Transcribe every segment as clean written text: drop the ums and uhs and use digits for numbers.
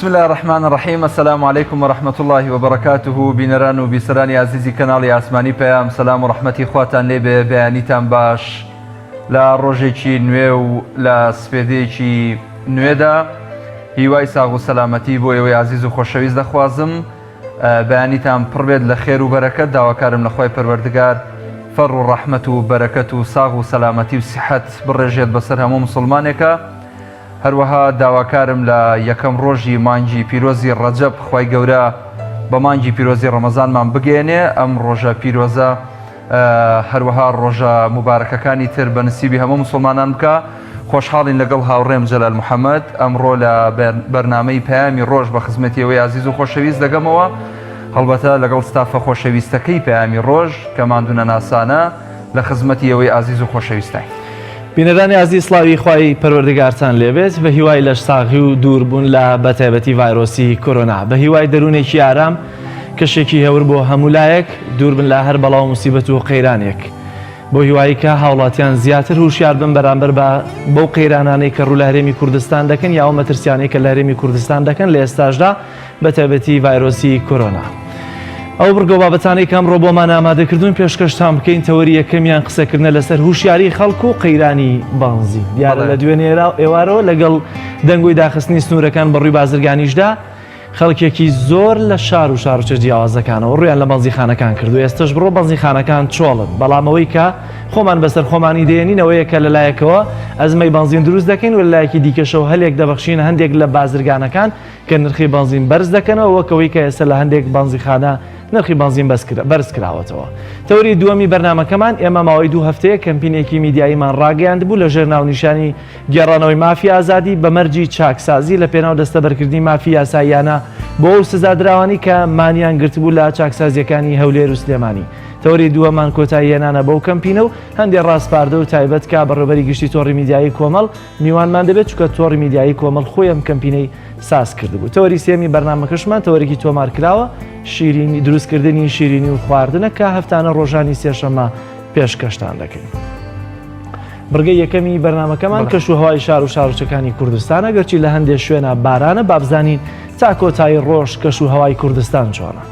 بسم الله الرحمن الرحیم. السلام علیکم و رحمت الله و بەرەکاتوه. بینەران و بیسەرانی عزیزی کەناڵی ئاسمانی پەیام، سەلام و ڕەحمەتی خواتان لێبێ. بەیانیتان باش لە ڕۆژێکی نوێ و لە سپێدەیەکی نوێدا. هیوای ساغ و سەلامەتی بۆ ئێوەی عزیز و خۆشەویست دەخوازم. بەیانیتان پڕ بێت لە خێر و بەرەکەت. داواکارم لە خوای پەروەردگار فەڕ و ڕەحمەت و بەرەکەت و ساغ و سەلامەتی و سیحەت بڕێژێت بەسەر هەموو مسلمانێکە. هەروەها داواکارم لە یەکەم ڕۆژی مانگی پیرۆزی ڕەجەب خوای گەورە بە مانگی پیرۆزی ڕەمەزانمان بگەێنێ. ئەم ڕۆژە پیرۆزە هەروەها ڕۆژە مبارەکەکانی تر بە نسیبی هەموو مسلمانان بکە. خۆشحاڵین لەگەڵ هاوڕێم جەلال محەممەد ئەمڕۆ لە بەرنامەی پەیامی ڕۆژ بە خزمەتیەوەی عزیز و خۆشەویست دەگەمەوە، هەڵبەتە لەگەڵ ستافە خۆشەویستەکەی پەیامی ڕۆژ کە ماندوونە ناسانە لە خزمەتی ئەوەی عزیز و خۆشەویستای. بینەرانی عزیز، سڵاوی خوای پەروەردگارتان لێبێت بە هیوای لەش ساغی و دووربوون لە بەتایبەتی ڤایرۆسی کۆرۆنا، بە هیوای دەروونێکی ئارام، کەشێکی هەور بۆ هەمولایەک، دووربن لە هەر بەڵاو موسیبەت و قەیرانێک، بۆ هیوایی کە هاوڵاتیان زیاتر هوشیار بن بەرامبەر بەو قەیرانانەی کە ڕوو لە هەرێمی کوردستان دەکەن یا ئەو مەترسیانەی کە لە هەرێمی کوردستان دەکەن لە ئێستاشدا بەتایبەتی ڤایرۆسی کۆرۆنا. ئەو بڕگە بابەتانەی کەم ڕۆ بۆمان ئامادەکردوون پێشکەشتان بکەین. تەوەری یەکەمیان قسەکردنە لەسەر هوشیاری خەڵک و قەیرانی بانزی. دیارە لە دوێنێ ئێوارەوە لەگەڵ دەنگۆی داخستنی سنوورەکان بەڕووی بازرگانیشدا خەڵکێکی زۆر لە شار و شارچە جیاوازەکانەوە ڕویان لە بەنزیخانەکان کردو. ئێستش بڕۆ بەنزیخانەکان چۆڵن، بەڵام ئەوەی کە خۆمان بەسەر خۆمانی دێنینەوەیە کە لەلایەکەوە ئەزمەی بەنزین دروست دەکەین و لەلایەکی دیکەشەوە هەلێک دەبەخشین هەندێک لە بازرگانەکان کە نرخی بەنزین بەرز دەکەنەوە، وەکەوەی کە ئێستا لە هەندێک بەنزیخانە نرخی بەنزین بەرز کراوەتەوە. تەوری دووەمی بەرنامەکەمان ئێمە ماوەی 2 هەفتەیە کەمپینێکی میدیاییمان ڕاگەیاند بوو لەژێر ناونیشانی گێڕانەوەی مافی ئازادی بە مەرجی چاکسازی لە پێناو دەستەبەرکردنی مافی یاساییانە بۆ ئەو سزادراوانی کە مانیان گرتبوو لە چاکسازیەکانی هەولێر و سلێمانی. تەوری دووەمان کۆتایی هێنانە بەو کەمپینە و هەندێک ڕاستپاردە و تایبەت کا بەڕێوەبەری گشتی تۆڕی میدیایی کۆمەڵ میوانمان دەبێت چکە تۆڕی میدیایی کۆمەڵ خۆی ئەم کەمپینەی ساز کردبوو. تەوەری سێمی بەرنامەکەشمان تەوەرێکی تۆمار کراوە، شیرینی دروستکردنی شیرینی و خواردنە کە هەفتانە ڕۆژانی سێشەممە پێشکەشتان دەکەین. بڕگەی یەکەمی بەرنامەکەمان کەش و هەوای شار و شارچەکانی کوردستانە، گەرچی لە هەندێک شوێنە بارانە بابزانین تا کۆتایی ڕۆژ کەش و هەوای کوردستان چۆنە.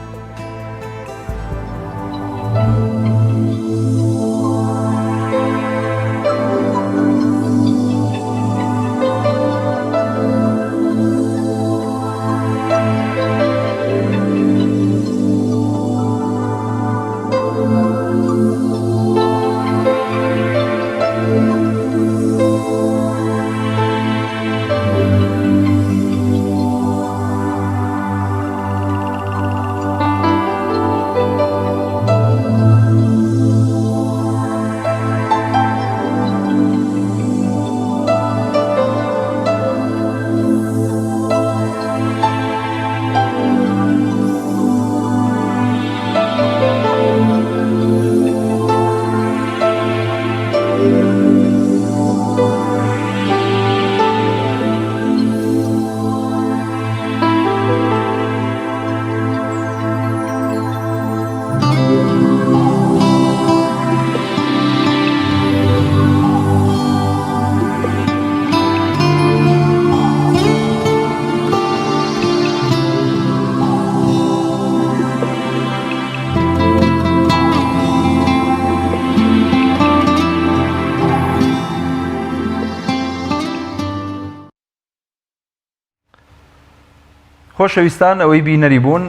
خۆشەویستان، ئەوەی بینەری بوون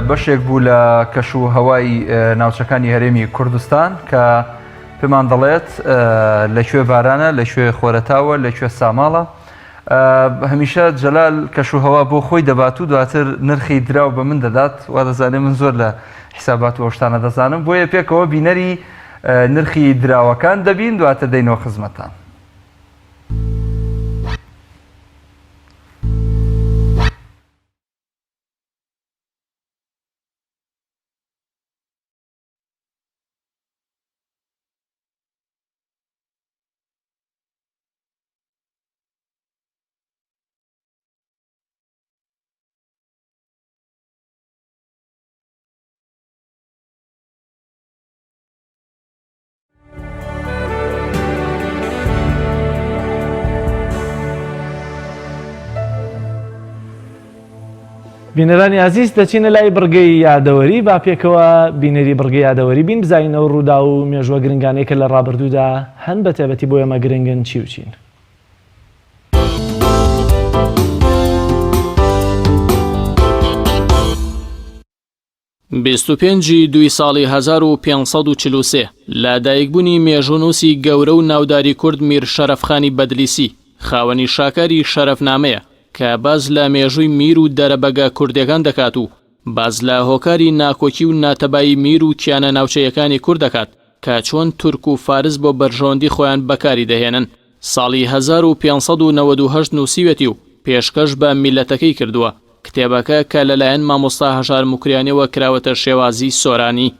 بەشێک بوو لە کەش و هەوای ناوچەکانی هەرێمی کوردستان کە پێمان دەڵێت لەکوێ بارانە، لەکوێ خۆرەتاوە، لەکوێ ساماڵە. هەمیشە جەلال کەش و هەوا بۆ خۆی دەبات و دواتر نرخی دراو بە من دەدات، وا دەزانێ من زۆر لە حیسابات و شتانە دەزانم، بۆیە پێکەوە بینەری نرخی دراوەکان دەبین، دواتر دەینەوە خزمەتان. بینەرانی عزیز دەچینە لای بڕگەی یادەوەری با پێکەوە بینەری بڕگەی یادەوەری بین بزانینەوە ڕوودا و مێژوە گرنگانەی کە لە ڕابردوودا هەن بە تایبەتی بۆ ئێمە گرنگن چی و چین. 25 دوی ساڵی 1543 لە دایکبوونی مێژوونووسی گەورە و ناوداری کورد میر شەرەفخانی بەدلیسی خاوەنی شاکاری شەرەفنامەیە کە باز لە مێژووی میر و دەرەبەگە کوردەکان دەکات و باز لە هۆکاری ناکۆکی و ناتەبایی میر و کیانە ناوچەیەکانی کورد دەکات کە چۆن تورک و فارس بۆ بەرژەوەندی خۆیان بەکاری دەهێنن. ساڵی 1598 نووسیوێتی و پێشکەش بە میلەتەکەی کردووە. کتێبەکە کە لەلایەن مامۆستا هەژار موکریانیەوە کراوەتە شێوازی سۆرانی.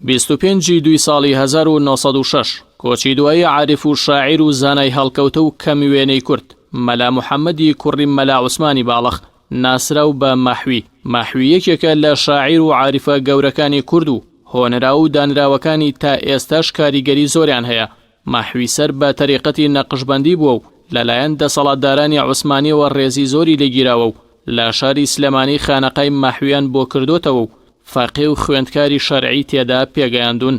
25 دوی ساڵی 1906 کۆچی دوایی عارف و شاعیر و زانای هەڵکەوتە و کەمی وێنەی کورد مەلا محەممەدی کوڕی مەلا عوسمانی باڵەخ ناسراو بە ماحوی. ماحوی یەکێکە لە شاعیر و عارفە گەورەکانی کورد و هۆنرا و دانراوەکانی تا ئێستاش کاریگەری زۆریان هەیە. ماحوی سەر بە تەریقەتی نەقشبەندی بووە و لەلایەن دەسەڵاتدارانی عوسمانیەوە ڕێزی زۆری لێگیراوە و لە شاری سلێمانی خانەقای ماحویان بۆ کردوتەوە و فەقێ و خوێندکاری شەرعی تێدا پێگەیاندون.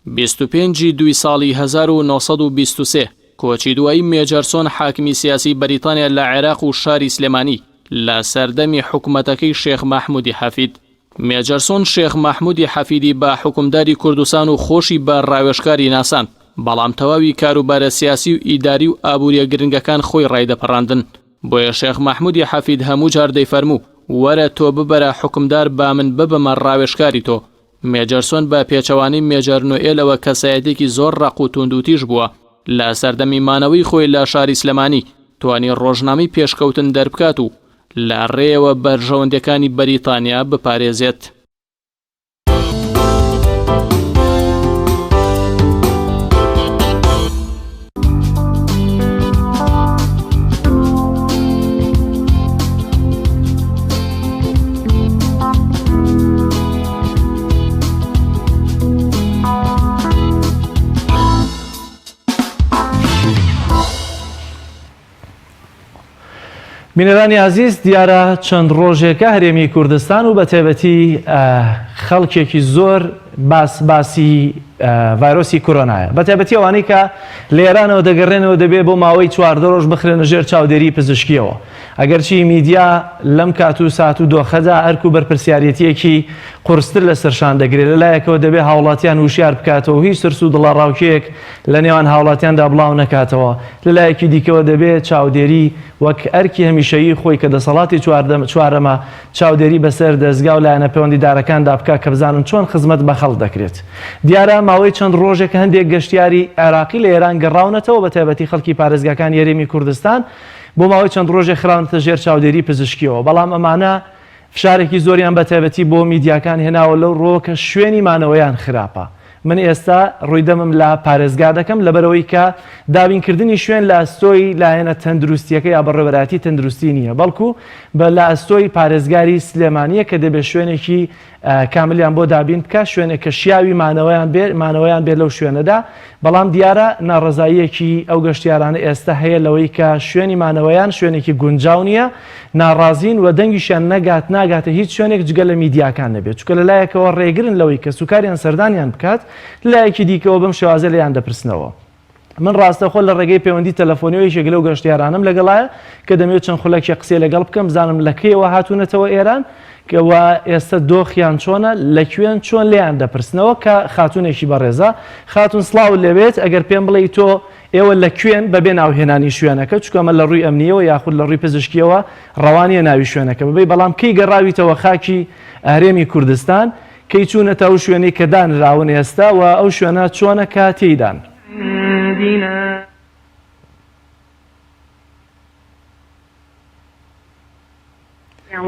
25 دوی ساڵی 1923 کۆچی دوایی مێجەرسۆن حاکمی سیاسی بەریتانیا لە عێراق و شاری سلێمانی لە سەردەمی حکومەتەکەی شێخ مەحموودی حەفید. مێجەرسۆن شێخ مەحموودی حەفیدی بە حکومداری کوردستان و خۆشی بە ڕاوێژکاری ناسان بەڵام تەواوی کاروبارە سیاسی و ئیداری و ئابووریە گرنگەکان خۆی ڕایدەپەڕاندن. بۆیە شێخ مەحموودی حەفید هەموو جار دەیفەرموو وەرە تۆ ببەرە حکومدار با من ببەمە ڕاوێژکاری تۆ. مێجەرسۆن بە پێچەوانی مێجەر نوئێلەوە کەسایەتێکی زۆر ڕق و توندوتیش بووە. لە سەردەمی مانەوەی خۆی لە شاری سلێمانی توانی ڕۆژنامەی پێشکەوتن دەربکات و لە ڕێەوە بەرژەوەندەکانی بەریتانیا بپارێزێت. بینەرانی عزیز دیارە چەند ڕۆژێکە هەرێمی کوردستان و بە تایبەتی خەڵکێکی زۆر باسی ڤایرۆسی کۆرۆنایە بە تایبەتی ئەوانەی کە لە ئێرانەوە دەگەڕێنەوە دەبێت بۆ ماوەی 14 ڕۆژ بخرێنە ژێر چاودێری پزیشکیەوە. ئەگەرچی میدیا لەم کات و سات و دۆخەدا ئەرک و بەرپرسیارەتیەکی قورستر لەسەرشان دەگرێت لەلایەکەوە دەبێت هاوڵاتیان وشیار بکاتەوە هیچ ترس و دڵەڕاوکێک لە نێوان هاوڵاتیاندا بڵاو نەکاتەوە. لەلایەکی دیکەوە دەبێت چاودێری وەک ئەرکی هەمیشەیی خۆی کە دەسەڵاتی چوارەمە چاودێری بەسەر دەستگا و لایەنە پەیوەندیدارەکاندا بکات کە بزانن چۆن خزمەت بە خەڵک دەکرێت. دیارە ماوەی چەند ڕۆژێک هەندێک گەشتیاری عێراقی لە ئێران گەڕاونەتەوە بە تایبەتی خەڵکی پارێزگاکان هەرێمی کوردستان بۆ ماوەی چەند ڕۆژێک خراونەتە ژێر چاودێری پزیشکیەوە. بەڵام ئەمانە فشارێکی زۆریان بە تایبەتی بۆ میدیاکان هێناوە لەو ڕۆکە شوێنی مانەوەیان خراپە. من ئێستا ڕوویدەمم لە پارێزگا دەکەم لەبەرەوەی کە دابینکردنی شوێن لە ئەستۆی لایەنە تەندروستیەکە یا بەڕێوەبەراتی تەندروستی نییە بەڵکو بە لە ئەستۆی پارێزگاری سلێمانیە کە دەبێت شوێنێکی کاملیان بۆ دابین بکە شوێنێک کە شیاوی مانەوەیان بێت لەو شوێنەدا. بەڵام دیارە ناڕەزاییەکی ئەو گەشتیارانە ئێستا هەیە لەوەی کە شوێنی مانەوەیان شوێنێکی گونجاو نییە ناڕازین و دەنگیشیان ناگاتە هیچ شوێنێک جگە لە میدیاکان نەبێت چونکە لەلایەکەوە ڕێگرن لەوەی کە سوکاریان سەردانیان بکات لایەکی دیکەوە بەم شێوازە لێیان دەپرسنەوە. من ڕاستەخۆ لە ڕێگەی پەیوەندی تەلەفۆنیەوەی شێک لەو گەشتیارانم لەگەڵایە کە دەمەوێت چەند خولەکی قسەی لەگەڵ بکەم بزانم لە کێوە هاتوونەتەوە ئێران کەوە ئێستا دۆخیان چۆنە لەکوێن چۆن لێیان دەپرسنەوە کە خاتونێکی بەڕێزە. خاتون سڵاو لەوێت ئەگەر پێم بڵێ تۆ ئێوە لەکوێن بەبێ ناوهێنانی شوێنەکە چکەمە لە ڕووی ئەمنیەوە یاخود لە ڕووی پزیشکیەوە ڕەوانیە ناوی شوێنەکە ببێ بەڵام کەی گەڕاویتەوە خاکی هەرێمی کوردستان کەی چوونەتە ئەو شوێنەی کە دانراون ئێستا و ئەو شوێنە چۆنە کە تێیدان.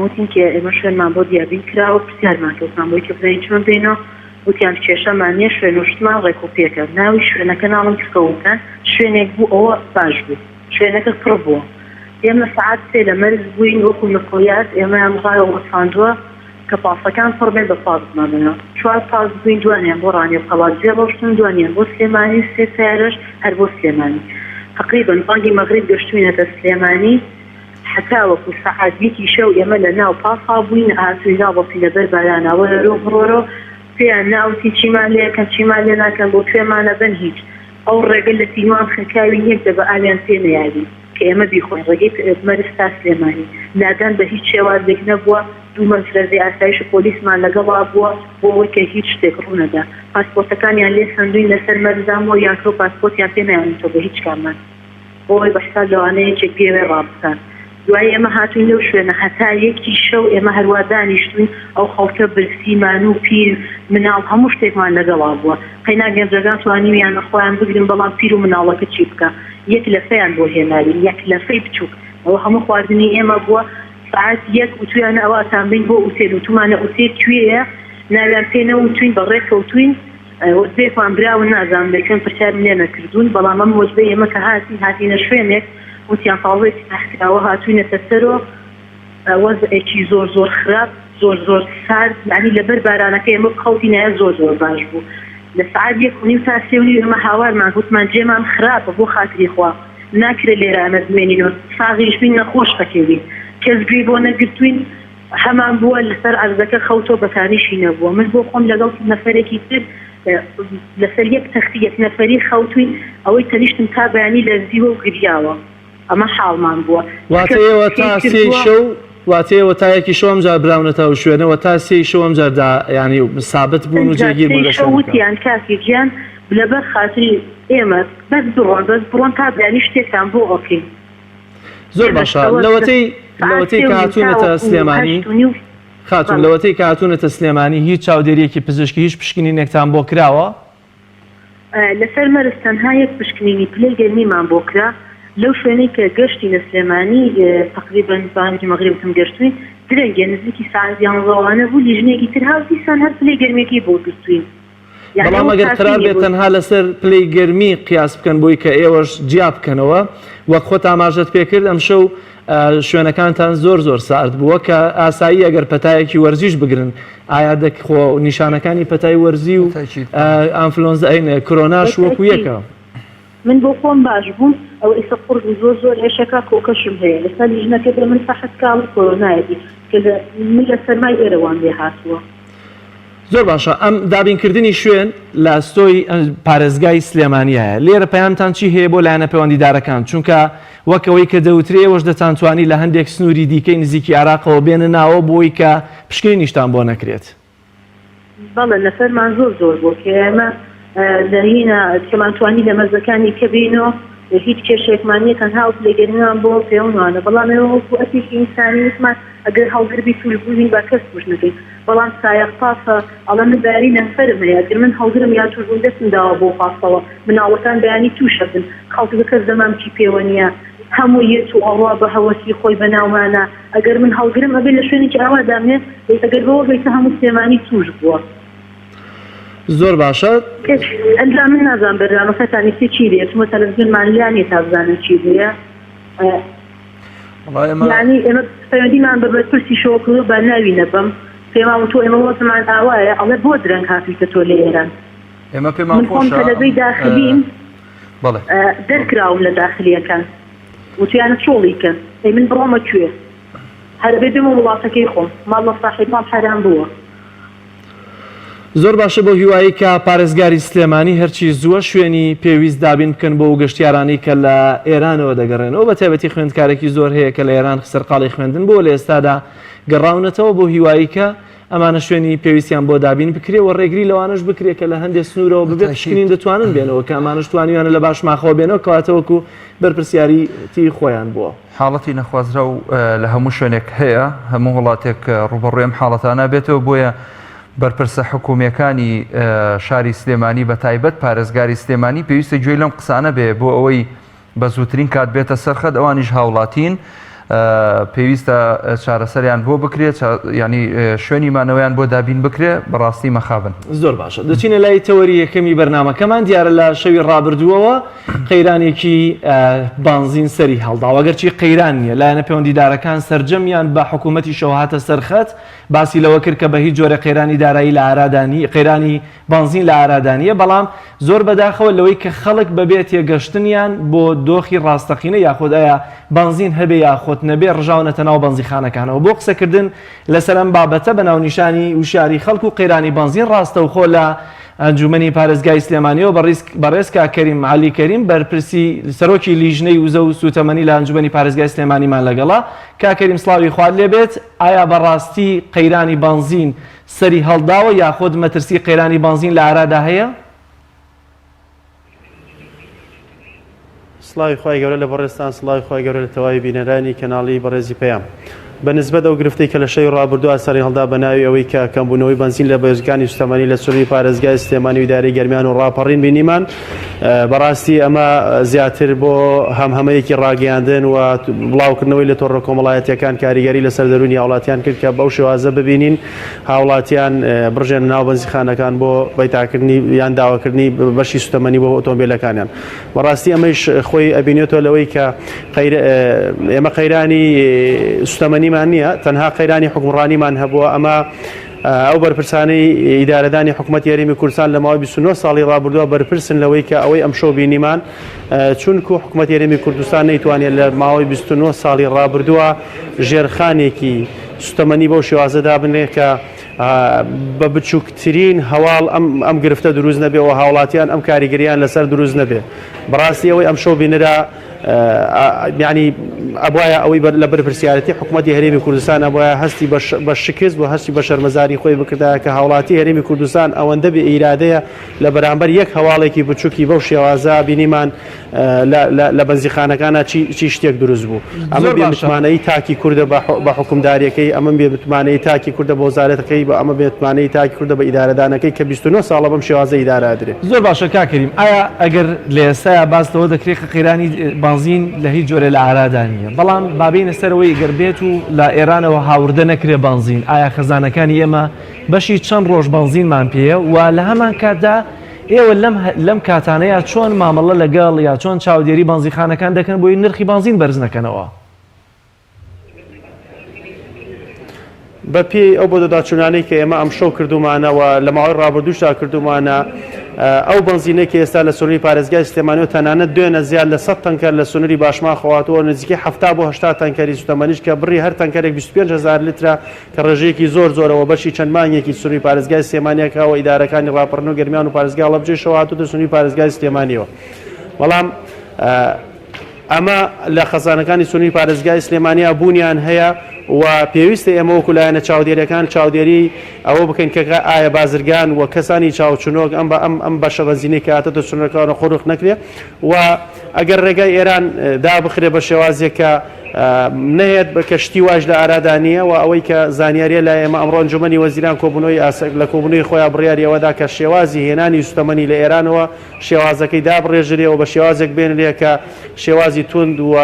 وتین کە ئێمە شوێنمان بۆ دیابین کراوە پرسیارمان کەوتمان بۆی کە بزانین چۆن بینەوە وتیان کێشەمان نییە شوێن وشتمان ڕێک و پێکرد ناوی شوێنەکە ناڵم کردکەوتان شوێنێک بوو ئەوە باش بوو شوێنەکە پڕ بووە. ئێمە سەعات 3 لە مەرز بووین وەکو نەقۆیات ئێمەیان ڕایەوە وەساندووە کە پاسەکان پڕ بێ بە پاس نابنەوە 4 پاس بووین دوانیان بۆ ڕانێ قەڵاتجێ ڕۆشتن دوانیان بۆ سلێمانی 3 سیارەش هەر بۆ سلێمانی تقریبا بانگی مەغریب گەشتوینەتە سلێمانی حتا وەکو سەعات 2 شەو ئێمە لە ناو پاسا بووین ئاسووی ناوەسی لەبەر بارانەوە لەرۆ بڕۆرۆ پێیان ناوتی چیمان لێکەن چیمان لێ ناکەن بۆ توێمانە بن هیچ ئەو ڕێگە لە سینوان خەکاوی یەک دەبە ئالیان پێ نەیاوی کە ئێمە بیخۆین ڕێگەی مەرستا سلێمانی لادان بە هیچ شێوازێک نەبووە دوو مەفرەزی ئاسایش پۆلیسمان لەگەڵا بووە بۆ ئەوەی کە هیچ شتێک ڕوونەدا پاسپۆرتەکانیان لێ سندوین لەسەر مەرزامەوە یان کۆ پاسپۆرتیان پێ نایانێتەوە بە هیچ کامان بۆی بەشتا لەوانەیەکێک پێوێ ڕابستان دوای ئێمە هاتوین لەو شوێنە هەتا 1 شەو ئێمە هەروە دانیشتوین ئەو خەڵکە برسیمان و پیر مناڵ هەموو شتێکمان لەگەڵا بووە قەینا گەنجەکان توانیویان خۆیان بگرن بەڵام پیر و مناڵەکە چی بکە یەک لەفەیان بۆ هێناوی یەک لەفەی بچووک ئەوە هەموو خواردنی ئێمە بووە ساعت 1 وتویانە ئەواتان بین بۆ ئوتێل وتومانە ئوتێل کوێیە ناویان پێ نەوتوین بەڕێ کەوتوین وەزبێکمان براون نازانم بێکن پرسیار لێ نەکردوون بەڵام ئەم وەزبەی ئێمە کە هاتینە شوێنێک وتیان تاڵێکی تاخراوە هاتوینەتە سەرۆ وەزعێکی زۆر خراپ زۆر سارد یعنی لەبەر بارانەکە ئێمە خەڵتینایە زۆر باش بوو لە سعات 1:30 تا 3:30 ئێمە هاوارمان گوتمان جێمان خراپە بۆ خاتری خوا ناکرێت لێرە ئەمە بمێنینەوە ساغیش بین نەخۆش دەکەوین کەس گوێی بۆ نەگرتوین هەمان بووە لەسەر عەرزەکە خەوتۆ بەکاریشی نەبووە من بۆ خۆم لەگەڵ نەفەرێکی تر لەسەر یەک تەختی یەک نەفەری خەوتوین ئەوەی تەنیشتم تا بەیانی لەرزیوە و گریاوە ئەمە حاڵمان بووە واتەیەوە تا 3 شەو واتەیەوە تا 1 شەو ئەمجار براونەتەوە شوێنەوە تا 3 شەو ئەمجاردا ینی سابت بوون و جێگیر بوون لە شەوتیان کاکی گیان لەبەر خاتری ئێمە بەس بڕۆن تا بەیانی شتێکان بۆ ئۆکەی زۆر باشە لەوەتەی کە هاتوونەتە سلێمانی خاتون لەوەتەی کە هاتوونەتە سلێمانی هیچ چاودێریەکی پزیشکی هیچ پشکنینێکتان بۆ کراوە لەسەر مەرز تەنها یەک پشکنینی پلەی گەرمیمان بۆ کرا لەو شوێنەی کە گەشتی لە سلێمانی تقریبا بانگی مەغریبتم گەشتوین درەنگە نزیکی ساعت 11 بوو لیژنێکی تر هاوتیسان هەر پلەی گەرمێکی بۆ گرتوین بەڵام ئەگەر قرار بێت تەنها لەسەر پلەی گەرمی قیاس بکەن بۆی کە ئێوەش جیا بکەنەوە وەک خۆت ئاماژەت پێکرد ئەم شەو شوێنەکانتان زۆر سارد بووە کە ئاسایی ئەگەر پەتایەکی وەرزیش بگرن ئایا خۆ نیشانەکانی پەتای وەرزی و ئەنفلۆنزا کۆرۆناش وەکو یەکە من بۆ خۆم باش بووم ئەو ئێستا قورس زۆر هێشەکە کۆکەشم هەیە لەسەر لیژنەکە بە من سەحەت کاڵ کۆرۆنایەتی کە من لە سەرمای ئێرەوان لێ هاتووە زۆر باشە ئەم دابینکردنی شوێن لە ستۆی پارێزگای سلێمانیایە لێرە پەیامتان چی هەیە بۆ لایەنە پەیوەندیدارەکان چونکە وەکەوەی کە دەوترێ ئێوەش دەتانتوانی لە هەندێک سنووری دیکەی نزیکی عراقەوە بێنە ناوە بۆی کە پشکەی نیشتان بۆ نەکرێت بەڵێ لەسەرمان زۆر بۆ کە ئێمە لەهینە کەمانتوانی لە مەرزەکانی کە بینەوە هیچ کێشێکمانیە تەنها و پلێگەرینان بۆ پێوانە بەڵام ئێوە وەکو ئەتێکی ئینسانی وتمان ئەگەر هەڵگربی توولبووین با کەس توش نەکەین بەڵام سایق پاسە ئەڵە من بەیانی نەفەرم هەیە ئەگەر من هەڵگرم یا توشبوون دەستم داوە بۆ پاسەوە مناڵەکان بەیانی تووشە بن خەڵک کەس دەمامکی پێوە نییە هەموو یەت و ئەوڕا بە هەوەسی خۆی بەناومانە ئەگەر من هەڵگرم ئەبێ لە شوێنێکی ئاوادامێت ئەگەر بەوە بێتە هەموو سلێمانی توش بووە زۆر باشە ئەنجام من نازان بەرنامەکەتانی چی دێت چمە تەلەڤیزیۆنمان لیانی تا بزانم چی بووە یعنی ئێمە پەیوەندیمان بە بەرپرسی شۆکردو بە ناوی نەبم پێمان تۆ ئێمە وەزمان ئاوایە ئەڵێ بۆ درەنگ هاتوویتە تۆ لە ئێران من خۆم تەلەڤەی داخلیم دەرکراوم لە داخلیەکان وتیانە چۆڵیکەن ئەی من بڕۆمە کوێ هەر بێ بێمە وڵاتەکەی خۆم ماڵە ساحێبام حەرام بووە زۆر باشە بۆ هیوایی کە پارێزگاری سلێمانی هەرچی زووە شوێنی پێویست دابین بکەن بۆ گەشتیارانی کە لە ئێرانەوە دەگەڕێنەوە بە تایبەتی خوێندکارێکی زۆر هەیە کە لە ئێران سەرقاڵی خوێندن بۆ لە ئێستادا گەڕاونەتەوە بۆ هیوایی کە ئەمانە شوێنی پێویستیان بۆ دابین بکرێ و ڕێگری لەوانش بکرێت کە لە هەندێک سنوورەوە ببێت پشکنین دەتوانن بێنەوە کە ئەمانش توانیوانە لە باش ماخەوە بێنەوە کەواتەوەکو بەرپرسیاریتی خۆیان بووە حاڵەتی نەخوازرا و لە هەموو شوێنێک هەیە هەموو وڵاتێک ڕوبەڕوێم حاڵەتانە بێتەوە بۆیە بەرپرسە حکوومیەکانی شاری سلێمانی بە تایبەت پارێزگاری سلێمانی پێویستە گوێی لەم قسانە بێ بۆ ئەوەی بە زووترین کات بێتە سەرخەت ئەوانیش هاوڵاتین پێویستە چارەسەریان بۆ بکرێت ینی شوێنی مانەوەیان بۆ دابین بکرێت بەڕاستی مەخابن. زۆر باشە دەچینە لای تەوەری یەکەمی بەرنامەکەمان دیارە لە شەوی ڕابردووەوە قەیرانێکی بانزین سەری هەڵدا ئەگەرچی قەیران نییە لایەنە پەیوەندیدارەکان سەرجەمیان بە حکوومەتی شەوهاتە سەرخەت باسی لەوە کرد کە بە هیچ جۆرە قەیرانی دارایی لە ئارادانی قەیرانی بانزین لە ئارادانیە بەڵام زۆر بەداخەوە لەوەی کە خەڵک بەبێت تێگەشتنیان بۆ دۆخی ڕاستەقینە یاخود ئایا بانزین هەبێ یاخۆت نەبێ ڕژاونەتە ناو بەنزیخانەکانەوە بۆ قسەکردن لەسەر ئەم بابەتە بە ناونیشانی وشاری خەڵک و قەیرانی بانزین ڕاستەوخۆ لە ئەنجومەنی پارێزگای سلێمانیەوە بەڕێزکا کەریم عەلی کەریم بەرپرسی سەرۆکی لیژنەی وزە و سوتەمەنی لە ئەنجومەنی پارێزگای سلێمانیمان لەگەڵا کاکەریم سڵاوی خوارد لێبێت ئایا بەڕاستی قەیرانی بانزین سەری هەڵداوە یاخۆت مەترسی قەیرانی بانزین لە ئارادا هەیە؟ سڵاوی خۆی گەورە لە بەڕێستان سڵاوی خۆی گەورە لە تەواوی بینەرانی کەناڵی بەڕێزی پەیام بەنسبەت ئەو گرفتەی کە لە شەوی ڕابردووە سەری هەڵدا بە ناوی ئەوەی کە کەمبوونەوەی بەنزین لە بەهێزەکانی سوتەمەنی لە سوورەی پارێزگای سلێمانی و ئیدارەی گەرمیان و ڕاپەڕین بینیمان بەڕاستی ئەمە زیاتر بۆ هەمهەمەیەکی ڕاگەیاندن و بڵاوکردنەوەی لە تۆڕە کۆمەڵایەتیەکان کاریگەری لەسەر دەرونی هاوڵاتیان کرد کە بەو شێوازە ببینین هاوڵاتیان بڕژێن ناو بەنزیخانەکان بۆ بەیتاکردنی یان داواکردنی بەشی سوتەمەنی بۆ ئۆتۆمبیلەکانیان بەڕاستی ئەمەش خۆی ئەبینێتەوە لەوەی کە ئێمە قەیرانی سوتەمەنیمان نییە تەنها قەیرانی حکومڕانیمان هەبووە ئەمە ئەو بەرپرسانەی ئیدارەدانی حکوومەتی هەرێمی کوردستان لە ماوەی 29 ساڵی ڕابردووە بەرپرسن لەوەی کە ئەوەی ئەمشەو بینیمان چونکو حکوومەتی هەرێمی کوردستان نەیتوانێت لە ماوەی 29 ساڵی ڕابردووە ژێرخانێکی سوتەمەنی بەو شێوازەدا بنێ کە بە بچووکترین هەواڵ ئەم گرفتە دروست نەبێ و هاوڵاتیان ئەم کاریگەریان لەسەر دروست نەبێ بەڕاستی ئەوەی ئەمشەو بینرا ینی ئەبواە ئەوەی لە بەرپرسیارەتی حکوومەتی هەرێمی کوردستان ئەبواە هەستی بە شکست بۆ هەستی بە شەرمەزاری خۆی بکردایە کە هاوڵاتی هەرێمی کوردستان ئەوەندە بێ ئیرادەیە لە بەرامبەر یەک هەواڵێکی بچووکی بەو شێوازە بینیمان لە بەنزیخانەکانە چی شتێک دروست بوو ئەمە بێمتمانەی تاکی کوردە بە حکومداریەکەی ئەمە بێمتمانەی تاکی کوردە بە وەزارەتەکەی بە ئەمە بێتمانەی تاکی کوردە بە ئیدارەدانەکەی کە 29 ساڵە بەم شێوازە ئیدارادرێت زۆر باشە کاکەریم ئایا ئەگەر لە ئێستایا باس لەوە دەکرێت کە قەیرانی بانزین لە هیچ جۆرە لە ئارادانیە بەڵام بابینە سەرەوەی گەربێت و لە ئێرانەوە هاوردە نەکرێ بانزین ئایا خەزانەکانی ئێمە بەشی چەند ڕۆژ بانزینمان پێیە و لە هەمان کاتدا ئێوە لەم کاتانەیە چۆن مامەڵە لەگەڵ یا چۆن چاودێری بانزیخانەکان دەکەن بۆی نرخی بانزین بەرز نەکەنەوە بەپێی ئەو بۆ دەداچوونانەی کە ئێمە ئەمشەو کردومانەوە لە ماوەی ڕابردووشدا کردومانە ئەو بنزینێکی ئێستا لە سنووری پارێزگای سلێمانی و تەنانەت دوێنە زیاد لە 100 تەنکەر لە سنووری باشما خەواتەوە نزیکەی 70 بۆ 80 تەنکەری سوتەمەنیش کە بڕی هەر تەنکەرێک 25,000 لیترە کە ڕێژەیەکی زۆرەوە بەشی چەند مانگێکی سنووری پارێزگای سلێمانیەکەوە ئیدارەکانی ڕاپەڕین و گەرمیان و پارێزگای هەڵەبجەی شەواتوە سنووری پارێزگای سلێمانیەوە بەڵام ئەمە لە خەزانەکانی سنووری پارێزگای سلێمانیا بوونیان هەیە و پێویستە ئێمە وەکو لایەنە چاودێریەکان چاودێری ئەوە بکەین کە ئایا بازرگان و کەسانی چاوچنۆک ئەم بەشە بەنزینەی کە هاتە سنوورەکانە خۆڕخ نەکرێ و ئەگەر ڕێگای ئێران دابخرێ بە شێوازێک کە نهێت بە کەشتی واش لە ئارادانیە و ئەوەی کە زانیاریە لە ئێمە ئەمڕۆ ئەنجومەنی وەزیران کۆبوونەوەی لە کۆبوونەوەی خۆیان بڕیاری ئەوەدا کە شێوازی هێنانی سوتەمەنی لە ئێرانەوە شێوازەکەی دابڕێژرێەوە بە شێوازێک بێنرێ کە شێوازی تند و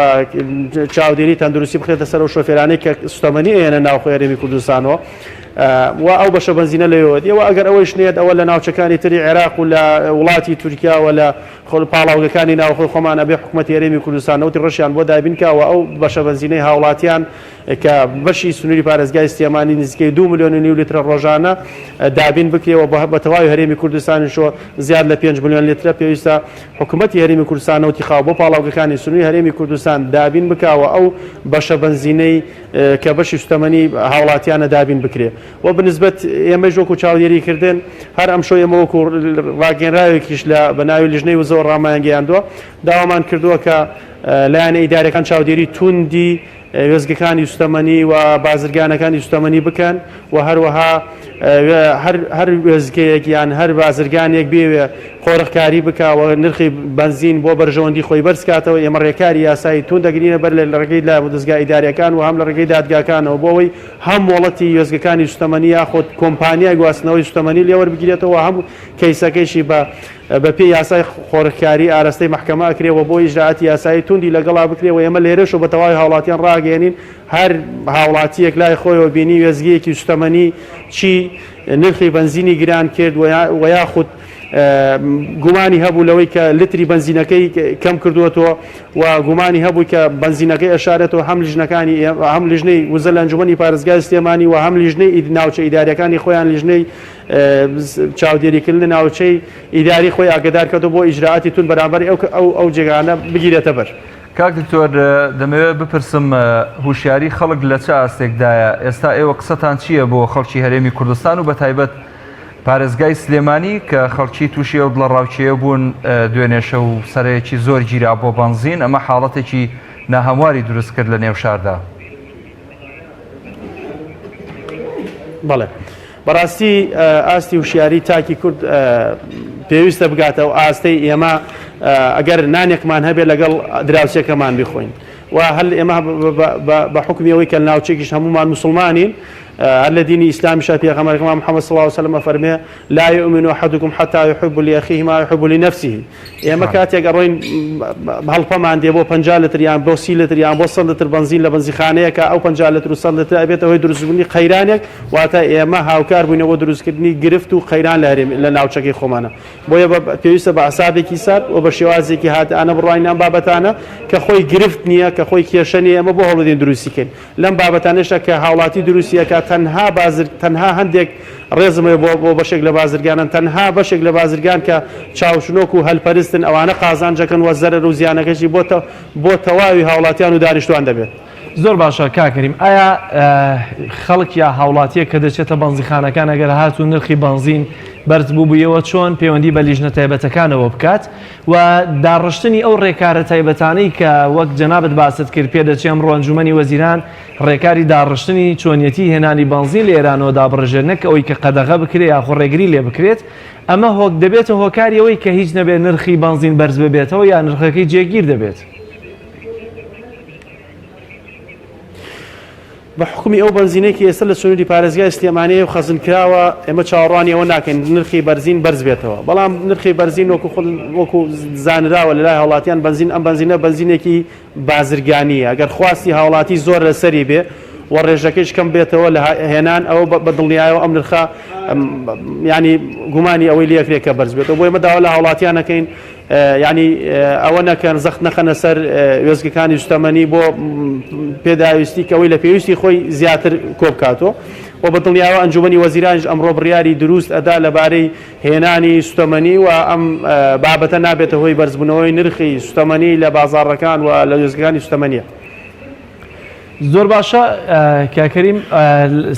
چاودێری تەندروستی بخێتە سەر و شۆفێرانەی کە سوتەمەنی ئێنە ناوخۆی هەرێمی کوردستانەوە و ئەو بەشە بەنزینە لەوێت ئەوە ئەگەر ئەوەش نێت ئەوە لە ناوچەکانی تری عێراق و لە وڵاتی تورکیا و لە پاڵاوگەکانی ناوخۆی خۆمان ئەبێ حکوومەتی هەرێمی کوردستان ئەوتی ڕەشیان بۆ دابینکەوە ئەو بەشە بەنزینەی هاوڵاتیان کە بەشی سنووری پارێزگای سلێمانی نزیکەی 2.5 ملیۆن لیترە ڕۆژانە دابین بکرێەوە بە تەواوی هەرێمی کوردستانیشۆ زیاد لە 5 ملیۆن لیترە پێویستە حکوومەتی هەرێمی کوردستان وتی خاو بۆ پاڵاوگەکانی سنووری هەرێمی کوردستان دابین بکەوە ئەو بەشە بەنزینەی کە بەشی سوتەمەنی هاوڵاتیانە دابین بکرێ و بنسبەت ئێمە ژۆک و چاودێری کردن هەر ئەمشۆ ئێمە وەکو ڕاگەنراوێکیش لە بەناوی لیژنەی وزەوە ڕامایان گەیاندووە داوامان کردووە کە لایەنە ئیدارەکان چاودێری توندی وێزگەکانی سوتەمەنی و بازرگانەکانی سوتەمەنی بکەن و هەروەها هەر وێزگەیەک یان هەر بازرگانێک بێوێ قۆڕخکاری بکەوە نرخی بنزین بۆ بەرژەوەندی خۆی بەرزکاتەوە ئێمە ڕێکاری یاسایی تون دەگرینە بەر لە ڕێگەی لا دەستگای ئیداریەکان و هەم لە ڕێگەی دادگاکانەوە بۆەوەی هەم وڵەتی وێزگەکانی سوتەمەنی یاخۆت کۆمپانیای گواستنەوەی سوتەمەنی لێوەربگرێتەوە هەموو کەیسەکەیشی بە بە پێی یاسای خۆرکاری ئاراستەی محکەمە ئەکرێەوە بۆ ئیجراعاتی یاسایی توندی لەگەڵا بکرێەوە ئێمە لێرەش و بە تەواوی هاوڵاتیان ڕاگەێنین هەر هاوڵاتیەک لای خۆیەوە بینی وێزگەیەکی شتەمەنی چی نرخی بنزینی گران کرد و یاخود گومانی هەبوو لەوەی کە لتری بنزینەکەی کەم کردووەتەوە و گومانی هەبوو کە بنزینەکەی ئەشارێتەوە هەم لیژنەکانی هەم لیژنەی وزە لە ئەنجومەنی پارێزگای سلێمانی و هەم لیژنەی ناوچە ئیداریەکانی خۆیان لیژنەی چاودێریکردن ناوچەی ئیداری خۆی ئاگدار کردو بۆ ئیجراعاتی تون بەرامبەر ئەو جێگانە بگیرێتە بەر. کاک دکتۆر دەمەوێت بپرسم هوشیاری خەڵک لە چه ئاستێکدایە ئێستا ئێوە قسەتان چییە بۆ خەڵکی هەرێمی کوردستان و بەتایبەت پارێزگای سلێمانی کە خەڵکی تووشی ئەو دڵە ڕاوچەیە بوون دوێنێشە و سەرەیەکی زۆر گیرا بۆ بەنزین ئەمە حاڵەتێکی ناهەمواری دروست کرد لە نێو شاردا. بەڵێ بەڕاستی ئاستی وشیاری تاکی کورد پێویستە بگاتە و ئاستەی ئێمە ئەگەر نانێکمان هەبێت لەگەڵ دراوسێکەمان بخۆین و هەل ئێمە بە حکمیەوەی کە ناوچێکیش هەمومان مسلمانین هەر لە دینی ئیسلامی شا پێغەمبەرەکەمان محەممەد صلی الله عليه وسلم فەرمێ لا يؤمن أحدكم حتى يحب لأخيه ما يحب لنفسه. ئێمە کاتێک ئەڕۆین هەڵپەمان دێ بۆ 50 لتریان بۆ 30 لتریان بۆ 100 لتر بنزین لە بنزیخانەیەکە ئەو 50 لتر و 100 لتر ئەبێتە هۆی دروستبوونی قەیرانێک واتە ئێمە هاوکار بووینەوە دروستکردنی گرفت و قەیران لە ناوچەکەی خۆمانە. بۆیە پێویستە بە ئاسابێکی سات و بە شێوازێکی هاتانە بڕواین ئەم بابەتانە کە خۆی گرفت نییە کە خۆی کێشە نیە ئێمە بۆ هەوڵدێن دروستیکەین لەم بابەتانەشە کە هاوڵاتی دروستیەکە تەنها هەندێک ڕێزمە بۆ بەشێک لە بازرگانن تەنها بەشێک لە بازرگان کە چاوشنۆک و هەلپەرستن ئەوانە قازانجەکەن وە زەرەر و زیانەکەشی بۆ تەواوی هاوڵاتیان و دانیشتوان دەبێت. زۆر باشە کاکەریم ئایا خەڵک یا هاوڵاتیە کە دەچێتە بەنزیخانەکان ئەگەر هات و نرخی بنزین بەرز بووبوویەوە چۆن پەیوەندی بە لیژنە تایبەتەکانەوە بکات و داڕشتنی ئەو ڕێکارە تایبەتانەی کە وەک جەنابەت باست کرد پێ دەچێ ئەمڕۆ ئەنجومەنی وەزیران ڕێکاری داڕشتنی چۆنیەتی هێنانی بنزین لە ئێرانەوە دابڕژێنەک ئەوەی کە قەدەغە بکرێت یاخۆ ڕێگری لێ بکرێت ئەمە هۆک دەبێتە هۆکاریەوەی کە هیچ نەبێت نرخی بنزین بەرز ببێتەوە یا نرخەکەی جێگیر دەبێت. بە حکومی ئەو بنزینێکی ئێستا لە سنووری پارێزگای سلێمانی و خەزم کراوە ئێمە چاوەڕوانی ئەوە ناکەین نرخی بەرزین بەرز بێتەوە بەڵام نرخی بەرزین وەکو زانراوە لە لای هاوڵاتیان بنزین ئەم بنزینە بنزینێکی بازرگانیە ئەگەر خواستی هاوڵاتی زۆر لەسەری بێ و ڕێژەکەیش کەم بێتەوە لە هێنان ئەوە بە دڵنیایەوە ئەم نرخە ینی گومانی ئەوەی لێکرێت کە بەرز بێتەوە بۆ ئێمە داوا لە هاوڵاتیانەکەین ینی ئەوە نەکەن زەخت نەخەنە سەر وێزگەکانی شتەمەنی بۆ پێداویستی کەەوەی لە پێویستی خۆی زیاتر کۆبکاتەوە و بە دڵنیاوە ئەنجومەنی وەزیرانش ئەمڕۆ بڕیاری دروست ئەدا لەبارەی هێنانی سوتەمەنی و ئەم بابەتە نابێتە هۆی بەرزبوونەوەی نرخی سوتەمەنی لە بازاڕەکان و لە وێزگەکانی سوتەمەنیە. زۆر باشە کاکەریم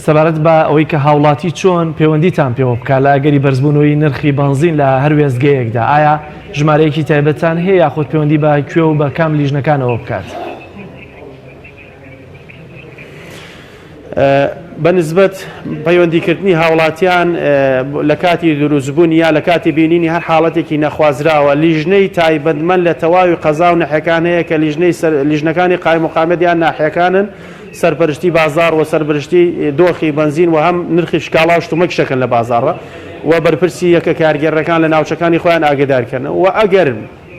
سەبارەت بە ئەوەی کە هاوڵاتی چۆن پەیوەندیتان پێوە بکات لە ئەگەری بەرزبوونەوەی نرخی بنزین لە هەر وێزگەیەکدا ئایا ژمارەیەکی تایبەتان هەیە یاخود پەیوەندی بە کوێ و بە کام لیژنەکانەوە بکات؟ بەنسبەت پەیوەندیکردنی هاوڵاتیان لە کاتی دروستبوون یا لە کاتی بینینی هەر حاڵەتێکی نەخوازراوە لیژنەی تایبەتمەند لە تەواوی قەزا و نەحەکان هەیە کە لیژنەکانی قایم مقامەتیان ناحیەکانن سەرپەرشتی بازار و سەرپەرشتی دۆخی بنزین و هەم نرخی شکاڵا و شتومەک شەکەن لە بازاڕە و بەرپرسی یەکە کارگەرەکان لە ناوچەکانی خۆیان ئاگدارکردن و ئەگەر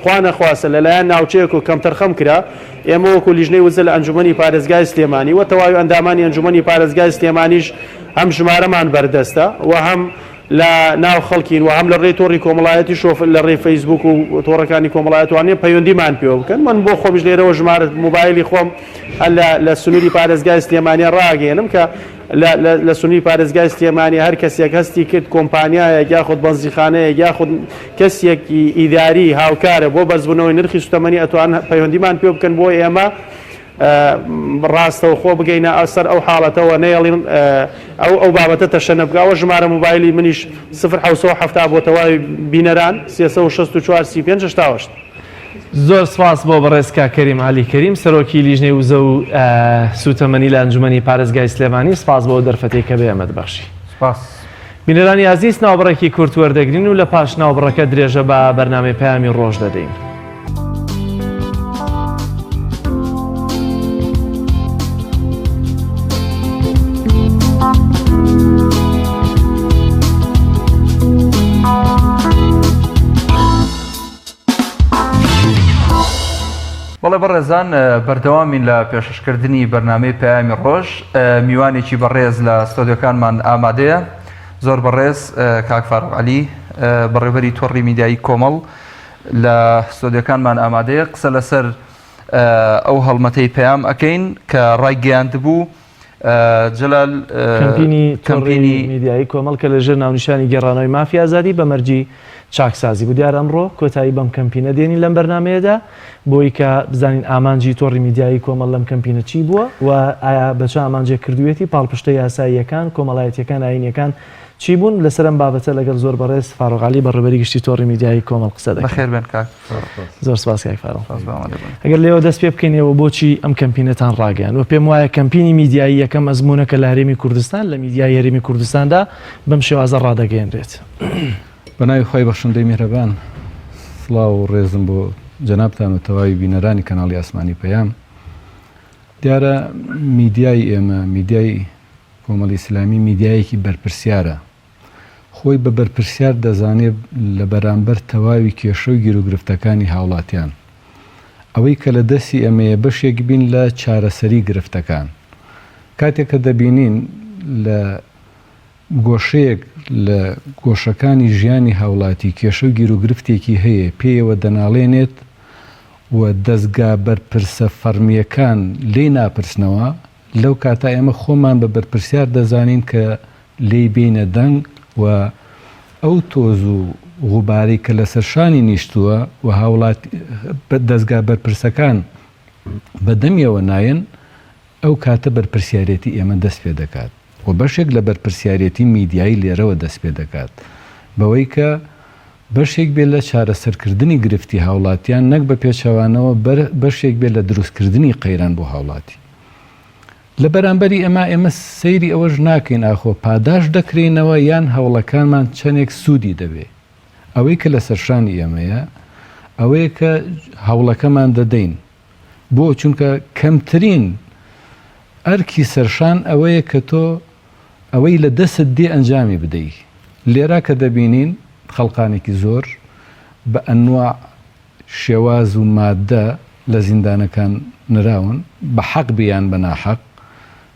خوا نەخواستە لەلایەن ناوچەیەک و کەم تەرخەم کرا ئێمە وەکو لیژنەی وزە لە ئەنجومەنی پارێزگای سلێمانی و تەواوی ئەندامانی ئەنجومەنی پارێزگای سلێمانیش هەم ژمارەمان بەردەستە و هەم لە ناو خەڵکین و هەم لە ڕێی تۆڕی کۆمەڵایەتی شۆف لە ڕێی فەیسبوک و تۆڕەکانی کۆمەڵایەتوانێ پەیوەندیمان پێوە بکەن من بۆ خۆمش لێرەوە ژمارە موبایلی خۆم لە سنووری پارێزگای سلێمانی ڕاگەێنم کە لە سنووری پارێزگای سلێمانی هەر کەسێک هەستی کرد کۆمپانیایەک یاخود بەنزیخانەیە یاخود کەسێکی ئیداری هاوکارە بۆ بەرزبوونەوەی نرخی سوتەمەنی ئەتوان پەیوەندیمان پێ بکەن بۆ ئێمە ڕاستەوە خۆ بگەینە ئەسەر ئەو حاڵەتەوە نەیەڵین ئەو بابەتە تەشەنە بگاوە ژمارە موبایلی منیش 0 بۆ تەواوی بینەران 364 35 68. زۆر سپاس بۆ بەڕێز کاکەریم عەلی کەریم سەرۆکی لیژنەی وزە و سوتەمەنی لە ئەنجومەنی پارێزگای سلێمانی سپاس بۆ دەرفەتەی کە بێ ئەمەد بەخشی. سپاس. بینەرانی عەزیز ناوبڕێکی کورت وەردەگرین و لە پاش ناوبڕەکە درێژە بە بەرنامەی پەیامی ڕۆژ دەدەین. بەڵێ بەڕێزان بەردەوامین لە پێشکردنی بەرنامەی پەیامی ڕۆژ میوانێکی بەڕێز لە ستۆدیۆکانمان ئامادەیە زۆر بەڕێز کاک فاروق عەلی بەڕێوەبەری تۆڕی میدیایی کۆمەڵ لە ستۆدیۆکانمان ئامادەیە قسە لەسەر ئەو هەڵمەتەی پەیام ئەکەین کە ڕایگەیاندبوو جەلال کەمپینی میدیایی کۆمەڵ کە لەژێر ناونیشانی گێڕانەوەی مافی ئازادی بە مەرجی چاکسازی بوو. دیارە ئەمڕۆ کۆتایی بەم کەمپینە دێنی لەم بەرنمەیەدا بۆی کە بزانین ئامانجی تۆڕی میدیایی کۆمەڵ لەم کەمپینە چی بووە و ئایا بەچ ئامانجێک کردوێتی پاڵپشتە یاساییەکان کۆمەڵایەتیەکان ئاینیەکان چی بوون لەسەرم بابەتە لەگەڵ زۆر بەڕێز فاروق عەلی بەڕێوەبەری گشتی تۆڕی میدیایی کۆمەڵ قسە دەکەین. بەخێر بێن کاک. زۆر سپاس کاک فاروق. ئەگەر لێوە دەست پێ بکەینەوە بۆچی ئەم کەمپینەتان ڕاگەیان و پێم وایە کەمپینی میدیایی یەکەم ئەزمونەکە لە هەرێمی کوردستان لە میدیای هەرێمی کوردستاندا بەم شێوازە ڕادەگەیەنرێت. بەناوی خۆی بەخشندەی میهرەبان سڵاو و ڕێزم بۆ جەنابتان و تەواوی بینەرانی کەناڵی ئاسمانی پەیام. دیارە میدیای ئێمە میدیای کۆمەڵی ئیسلامی میدیایەکی بەرپرسیارە. خۆی بە بەرپرسیار دەزانێت لە بەرامبەر تەواوی کێشە و گیرروگرفتەکانی هاوڵاتیان. ئەوەی کە لە دەستی ئەمەیە بەشێک بین لە چارەسەری گرفتەکان. کاتێک کە دەبینین لە گۆشەیەک لە گۆشەکانی ژیانی هاوڵاتی کێشە و گیرروگرفتێکی هەیە پێیەوە دەناڵێنێت و دەستگا بەرپرسە فەرمیەکان لێ ناپرسنەوە لەو کاتا ئێمە خۆمان بە بەرپرسیار دەزانین کە لێی بینە دەنگ و ئەو تۆز و غوبارەی کە لە سەرشانی نیشتووە و هاوڵات دەستگا بەرپرسەکان بەدەمیەوە نایەن ئەو کاتە بەرپرسیارەتی ئێمە دەست پێ دەکات و بەشێک لە بەرپرسیارەتی میدیایی لێرەوە دەست پێ دەکات بەوەی کە بەشێک بێت لە چارەسەرکردنی گرفتی هاوڵاتیان نەک بە پێچەوانەوە بەشێک بێت لە دروستکردنی قەیران بۆ هاوڵاتی. لە بەرامبەری ئێمە سەیری ئەوەش ناکەین ئاخۆ پاداش دەکرێنەوە یان هەوڵەکانمان چەندێک سوودی دەبێ. ئەوەی کە لە سەرشانی ئێمەیە ئەوەیە کە هەوڵەکەمان دەدەین بۆ چونکە کەمترین ئەرکی سەرشان ئەوەیە کە تۆ ئەوەی لە دەست دێ ئەنجامی بدەی. لێرا کە دەبینین خەڵقانێکی زۆر بە ئەنواع شێواز و مادە لە زیندانەکان نراون بە حەق بیان بە ناحەق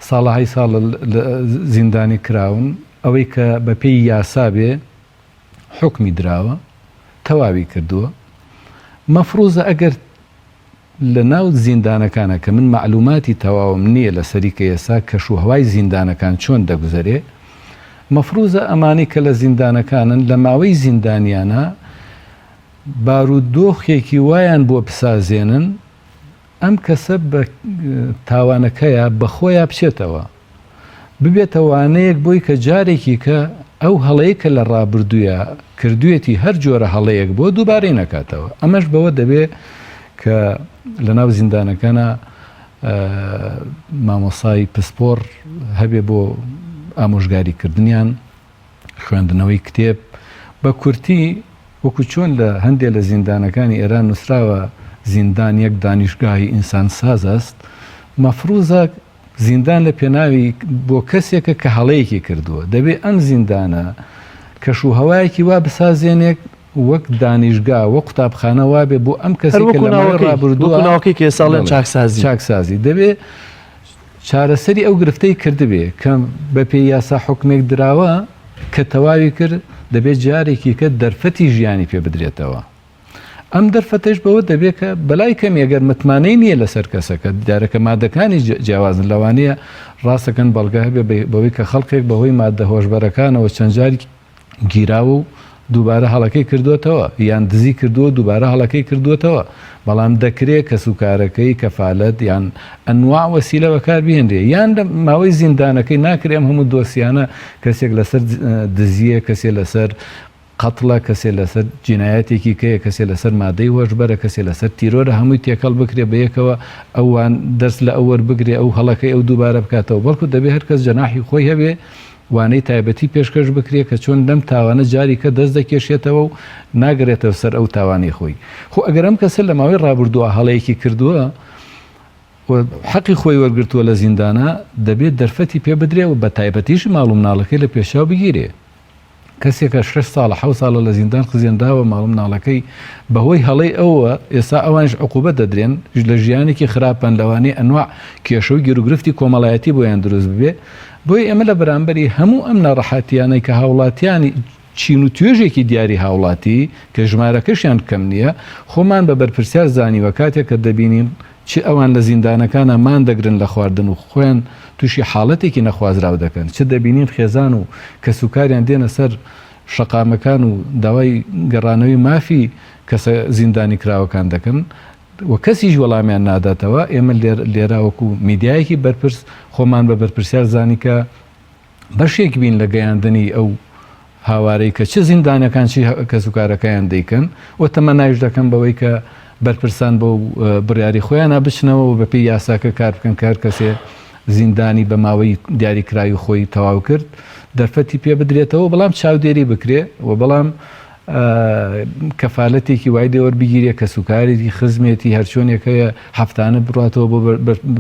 ساڵەهای ساڵ زیندانی کراون ئەوەی کە بە پێی یاسا بێ حکمی دراوە تەواوی کردووە. مەفروزە ئەگەر لە ناو زیندانەکانە کە من معلوماتی تەواوم نییە لە سەریکە ئێسا کەش و هەوای زیندانەکان چۆن دەگوزەرێ مەفروزە ئەمانی کە لە زیندانەکانن لە ماوەی زیندانیانە بارودۆخێکی وایان بۆ بسازێنن ئەم کەسە بە تاوانەکەیە بەخۆیان بچێتەوە ببێتەوانەیەک بۆی کە جارێکی کە ئەو هەڵەیەکە لە ڕابردوویە کردوێتی هەر جۆرە هەڵەیەک بۆ دووبارەی نەکاتەوە. ئەمەش بەوە دەبێ کە لە ناو زیندانەکانە مامۆسای پسپۆر هەبێ بۆ ئامۆژگاریکردنیان خوێندنەوەی کتێب بە کورتی وەکو چۆن لە هەندێک لە زیندانەکانی ئێران نووسراوە زیندان یەک دانیشگاهی ئینسان ساز است مەفروزە زیندان لە پێناوی بۆ کەسێکە کە هەڵەیەکی کردووە دەبێ ئەم زیندانە کەش و هەوایەکی وا بسازێنێک وەک دانیشگا وە قوتابخانە وابێ بۆ ئەم کەسێکە لەماوەی ڕابردووە ساڵێن چاکسازی دەبێ چارەسەری ئەو گرفتەی کردبێ کە بە پێی یاسا حکمێک دراوە کە تەواوی کرد دەبێت جارێکی کە دەرفەتی ژیانی پێ بدرێتەوە. ئەم دەرفەتش بەوە دەبێت کە بەلای کەمی ئەگەر متمانەی نییە لەسەر کەسەکە دیارەکە مادەکانی جیاوازن لەوانەیە ڕاستەکەن بەڵگە هەبێ بەوەی کە خەڵکێک بەهۆی مادە هۆشبەرەکانەوە چەند جاری گیراوە و دووبارە هەڵەکەی کردوێتەوە یان دزی کردووە دووبارە هەڵەکەی کردوێتەوە بەڵام دەکرێت کە سوکارەکەی کەفالەت یان ئەنواع وەسیلە بەکار بهێنرێ یان لە ماوەی زیندانەکەی ناکرێم هەموو دۆسیانە کەسێک لەسەر دزیە کەسێ لەسەر قەتڵە کەسێ لەسەر جینایەتێکی کەیە کەسێ لەسەر مادەی هۆشبەرە کەسێ لەسەر تیرۆرە هەمووی تێکەڵ بکرێ بە یەکەوە ئەوان دەست لە ئەوەر بگرێ ئەو هەڵەکەی ئەو دووبارە بکاتەوە بەڵکو دەبێت هەرکەس جەناحی خۆی هەبێ وانەی تایبەتی پێشکەش بکرێ کە چۆن لەم تاوانە جاری کە دەست دەکێشێتەوە و ناگرێتەوە سەر ئەو تاوانی خۆی. خۆ ئەگەر ئەم کەسە لە ماوەی ڕابردووە هەڵەیەکی کردووە حەقی خۆی وەرگرتووە لە زیندانە دەبێت دەرفەتی پێ بدرێ و بە تایبەتیش ماڵ و مناڵەکەی لە پێشاو بگیرێ کەسێکە 6 ساڵە 7 ساڵە لە زیندان خزیێنداوە ماڵم ناڵەکەی بەهۆی هەڵەی ئەوە ئێستا ئەوانش عقوبەت دەدرێن لە ژیانێکی خراپەن لەوانەیە ئەنواع کێشەوەی گیرروگرفتی کۆمەڵایەتی بۆیان دروست ببێ بۆی ئێمە لە بەرامبەری هەموو ئەم ناڕەحەتیانەی کە هاوڵاتیانی چین و توێژێکی دیاری هاوڵاتی کە ژمارەکەشیان کەم نییە خۆمان بە بەرپرسیار زانیوە کاتێک کە دەبینین چ ئەوان لە زیندانەکانە مان دەگرن لە خواردن و خۆیان تووشی حاڵەتێکی نەخوازراو دەکەن چ دەبینین خێزان و کە سوکاریان دێنە سەر شەقامەکان و داوای گەڕانەوەی مافی کەسە زیندانی کراوەکان دەکەن و کەسیش وەڵامیان ناداتەوە ئێمە لێراوەکو میدیایەکی بەرپرس خۆمان بە بەرپرسیار زانی کە بەشێک بین لە گەیاندنی ئەو هاوارەی کە چ زیندانەکان چی کەسوکارەکەیان دەیکەن و تەمەنایش دەکەن بەوەی کە بەرپرسان بۆ بڕیاری خۆیان بچنەوە و بەپێی یاساکە کار بکەن کار کەسێ زیندانی بە ماوەی دیاریکراوی خۆی تەواو کرد دەرفەتی پێ بدرێتەوە بەڵام چاودێری بکرێ و بەڵام کەفالەتێکی وای دێوەربگیرێ کە سوکارێتی خزمێتی هەرچۆنێکەیە هەفتانە بڕاتەوە بۆ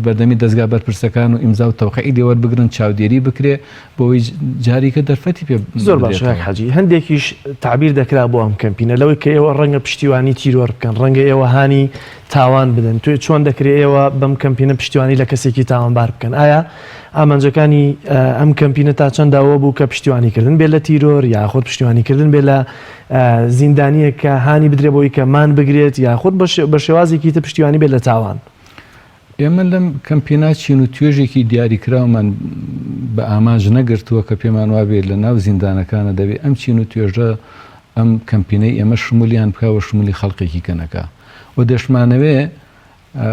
بەردەمی دەستگا بەرپرسەکان و ئیمزا و تەوقعی دێوەربگرن چاودێری بکرێ بۆەوەی جاریکە دەرفەتی پێ زۆر باش حاجی هەندێکیش تعبیر دەکرا بۆ ئەم کەمپینە لەوەی کە ئێوە ڕەنگە پشتیوانی تیرۆر بکەن ڕەنگە ئێوە هانی تاوان بدەن توێ چۆن دەکرێت ئێوە بەم کەمپینە پشتیوانی لە کەسێکی تاوانبار بکەن ئایا ئامانجەکانی ئەم کەمپینە تا چەنداوە بوو کە پشتیوانیکردن بێ لە تیرۆر یاخۆت پشتیوانیکردن بێ لە زیندانیە کە هانی بدرێ بۆی کە مان بگرێت یاخۆت بە شێوازێکی تر پشتیوانی بێت لە تاوان ئێمە لەم کەمپینا چین و توێژێکی دیاریکراومان بە ئاماژ نەگرتووە کە پێمان وابێت لە ناو زیندانەکانە دەبێت ئەم چین و توێژە ئەم کەمپینەی ئێمە شمولیان بکەوە شمولی خەڵقێکی کەنەکە و دەشمانەوێ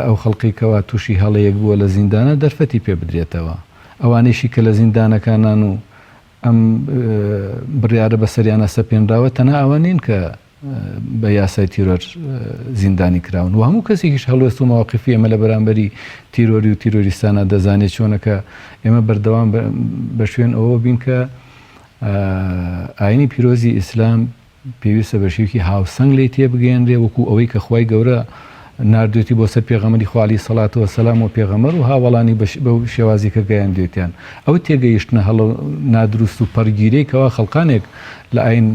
ئەو خەڵقی کەوا تووشی هەڵەیەک بووە لە زیندانە دەرفەتی پێ بدرێتەوە ئەوانەیشی کە لە زیندانەکانان و ئەم بڕیارە بەسەریانە سەپێنراوە تەنها ئەوانین کە بە یاسای تیرۆر زیندانی کراون و هەموو کەسێکیش هەڵوێست و ماوەقفی ئێمە لە بەرامبەری تیرۆری و تیرۆریستانە دەزانێت چۆنەکە ئێمە بەردەوام بە شوێن ئەوە بین کە ئاینی پیرۆزی ئیسلام پێویستە بە شێوکی هاوسەنگ لی تێبگەێنرێ وەکو ئەوەی کە خوای گەورە ناردوێتی بۆ سەر پێغەمەری خوالی سەڵات و سەلام و پێغەمەر و هاوڵانی بەو شێوازی کە گەیاندوێتیان ئەو تێگەیشتنە هەڵە نادروست و پەرگیرەی کەوا خەڵقانێک لە ئاین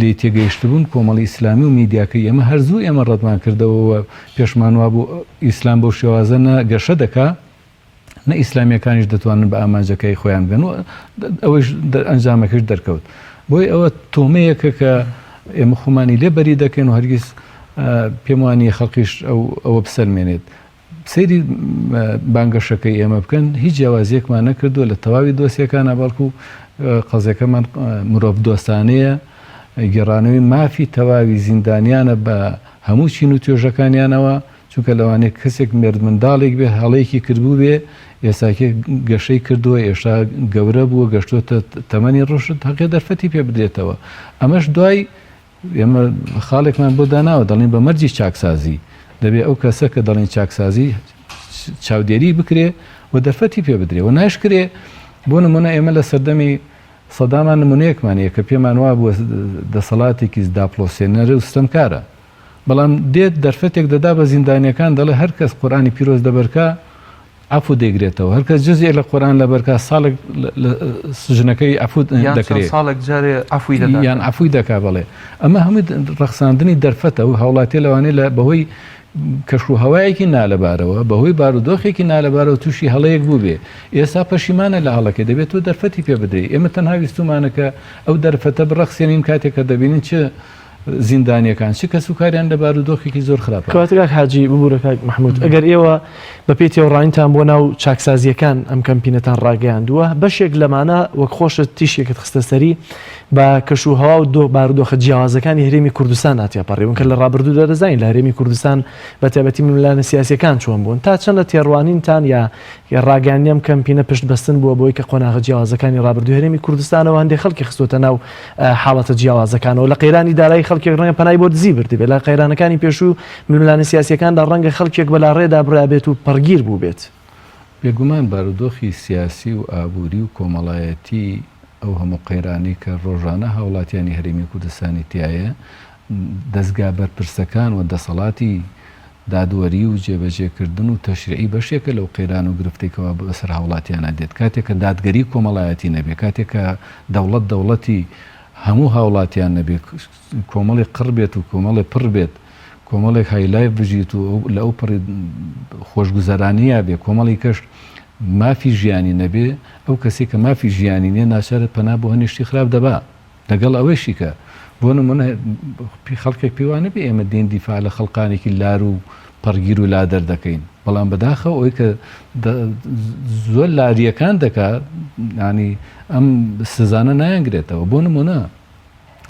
لێ تێگەیشتبوون کۆمەڵی ئیسلامی و میدیاکەی ئێمە هەرزوو ئێمە ڕەتمان کردەوە پێشمانوا بوو ئیسلام بەو شێوازە نە گەشە دەکا نە ئیسلامیەکانیش دەتوانن بە ئامانجەکەی خۆیان بگەن و ئەوەش ئەنجامەکەش دەرکەوت بۆی ئەوە تۆمەیەکە کە ئێمە خۆمانی لێ بەری دەکەن و هەرگیز پێم وانیە خەڵقیش ئەوە بسەلمێنێت سەیری بانگەشەکەی ئێمە بکەن هیچ جیاوازیەکمان نەکردووە لە تەواوی دۆسیەکانە بەڵکو قەزەکەمان مرۆڤ دۆستانەیە گێڕانەوەی مافی تەواوی زیندانیانە بە هەموو چین و توێژەکانیانەوە چونکە لەوانەیە کەسێک مرد منداڵێک بێ هەڵەیەکی کردبوو بێ ئێساکە گەشەی کردووە ئێشتا گەورە بووە گەشتۆتە تەمەنی ڕۆژت هەقێ دەرفەتی پێ بدرێتەوە ئەمەش دوای ئێمە خاڵێکمان بۆ داناوە دەڵێن بە مەرجی چاکسازی دەبێ ئەو کەسە کە دەڵێن چاکسازی چاودێری بکرێ و دەرفەتی پێ بدرێ و ناشکرێ بۆ نمونە ئێمە لە سەردەمی سەدامان نمونەیەکمانەیە کە پێمان وا بووە دەسەڵاتێکی داپلۆسێنەرە و ستەمکارە بەڵام دێت دەرفەتێک دەدا بە زیندانیەکان دەڵێ هەر کەس قورآانی پیرۆز دەبەرکە عەفو دەیگرێتەوە هەر کەس جزئێک لە قورآن لەبەرکە ساڵێک سژنەکەی عەفو دەکرێت ساڵێک جارێ عەفوی دەدا یان عەفوی دەکا بەڵێ ئەمە هەمووی ڕەخساندنی دەرفەتە و هاوڵاتی لەوانەیە لە بەهۆی کەشوهەوایەکی نالەبارەوە بەهۆی بارودۆخێکی نالەبارەوە تووشی هەڵەیەک بوو بێ ئێستا پەشیمانە لە هەڵەکە دەبێت و دەرفەتی پێ بدەیت ئێمە تەنها ویستومانەکە ئەو دەرفەتە بڕەخسێنین کاتێک کە دەبینین چه زیندانیەکان چ کە سوکاریان لە بارودۆخێکی زۆر خراپە کاتێک حاجی ببوورە محمود ئەگەر ئێوە بە پێی تێوەڕاینتان بۆ ناو چاکسازیەکان ئەم کەمپینەتان ڕاگەیاندووە بەشێک لەمانە وەک خۆشت تیشێکت خستە سەری بە کەشوهەوا و بارودۆخە جیاوازەکانی هەرێمی کوردستان هاتیاپەڕێون کە لە ڕابردوو دەرەزین لە هەرێمی کوردستان بە تایبەتی ملانە سیاسیەکان چۆن بوون تا چەندە تێڕوانینتان یا ڕاگەیاندنی ئەم کەمپینە پشت بەستن بووە بۆی کە قۆناغە جیاوازەکانی ڕابردوو هەرێمی کوردستانەوە هەندێک خەڵکی خستۆتە ناو حاڵەتە جیاوازەکانەوە لە قەیرانی دارایی خەڵکی ڕەنگە پەنای بۆ دزی بردبێت لە قەیرانەکانی پێشوو ملانە سیاسیەکاندا ڕەنگە خەڵکێک بەلا ڕێدا برابێت و پەرگیر بوو بێت بێگومان بارودۆخی سیاسی و ئابووری و کۆمەڵایەتی ئەو هەموو قەیرانی کە ڕۆژانە هاوڵاتیانی هەرێمی کوردستانی تایە دەستگا بەرپرسەکان و دەسەڵاتی دادوەری و جێبەجێکردن و تەشریعی بەشێکە لەو قەیران و گرفتێکەوە بەسەر هاوڵاتیانە دێت کاتێک کە دادگەری کۆمەڵایەتی نەبێت کاتێک کە دەوڵەتی هەموو هاوڵاتیان نەبێت کۆمەڵی قڕ بێت و کۆمەڵی پڕ بێت کۆمەڵێک هایلای بژیت و لە ئەو پڕی خۆشگوزەرانیە بێ کۆمەڵی کەش مافی ژیانی نەبێ ئەو کەسێک کە مافی ژیانی نیە ناچارێت پەنا بۆ هەنیشتی خراپ دەبا لەگەڵ ئەوەشی کە بۆ نمونە خەڵکێک پێوانە بێ ئێمە دێن دیفاع لە خەڵقانێکی لار و پەرگیر و لادەر دەکەین بەڵام بەداخە ئەوەی کە زۆر لاریەکان دەکات ینی ئەم سزانە نایەنگرێتەوە بۆ نمونە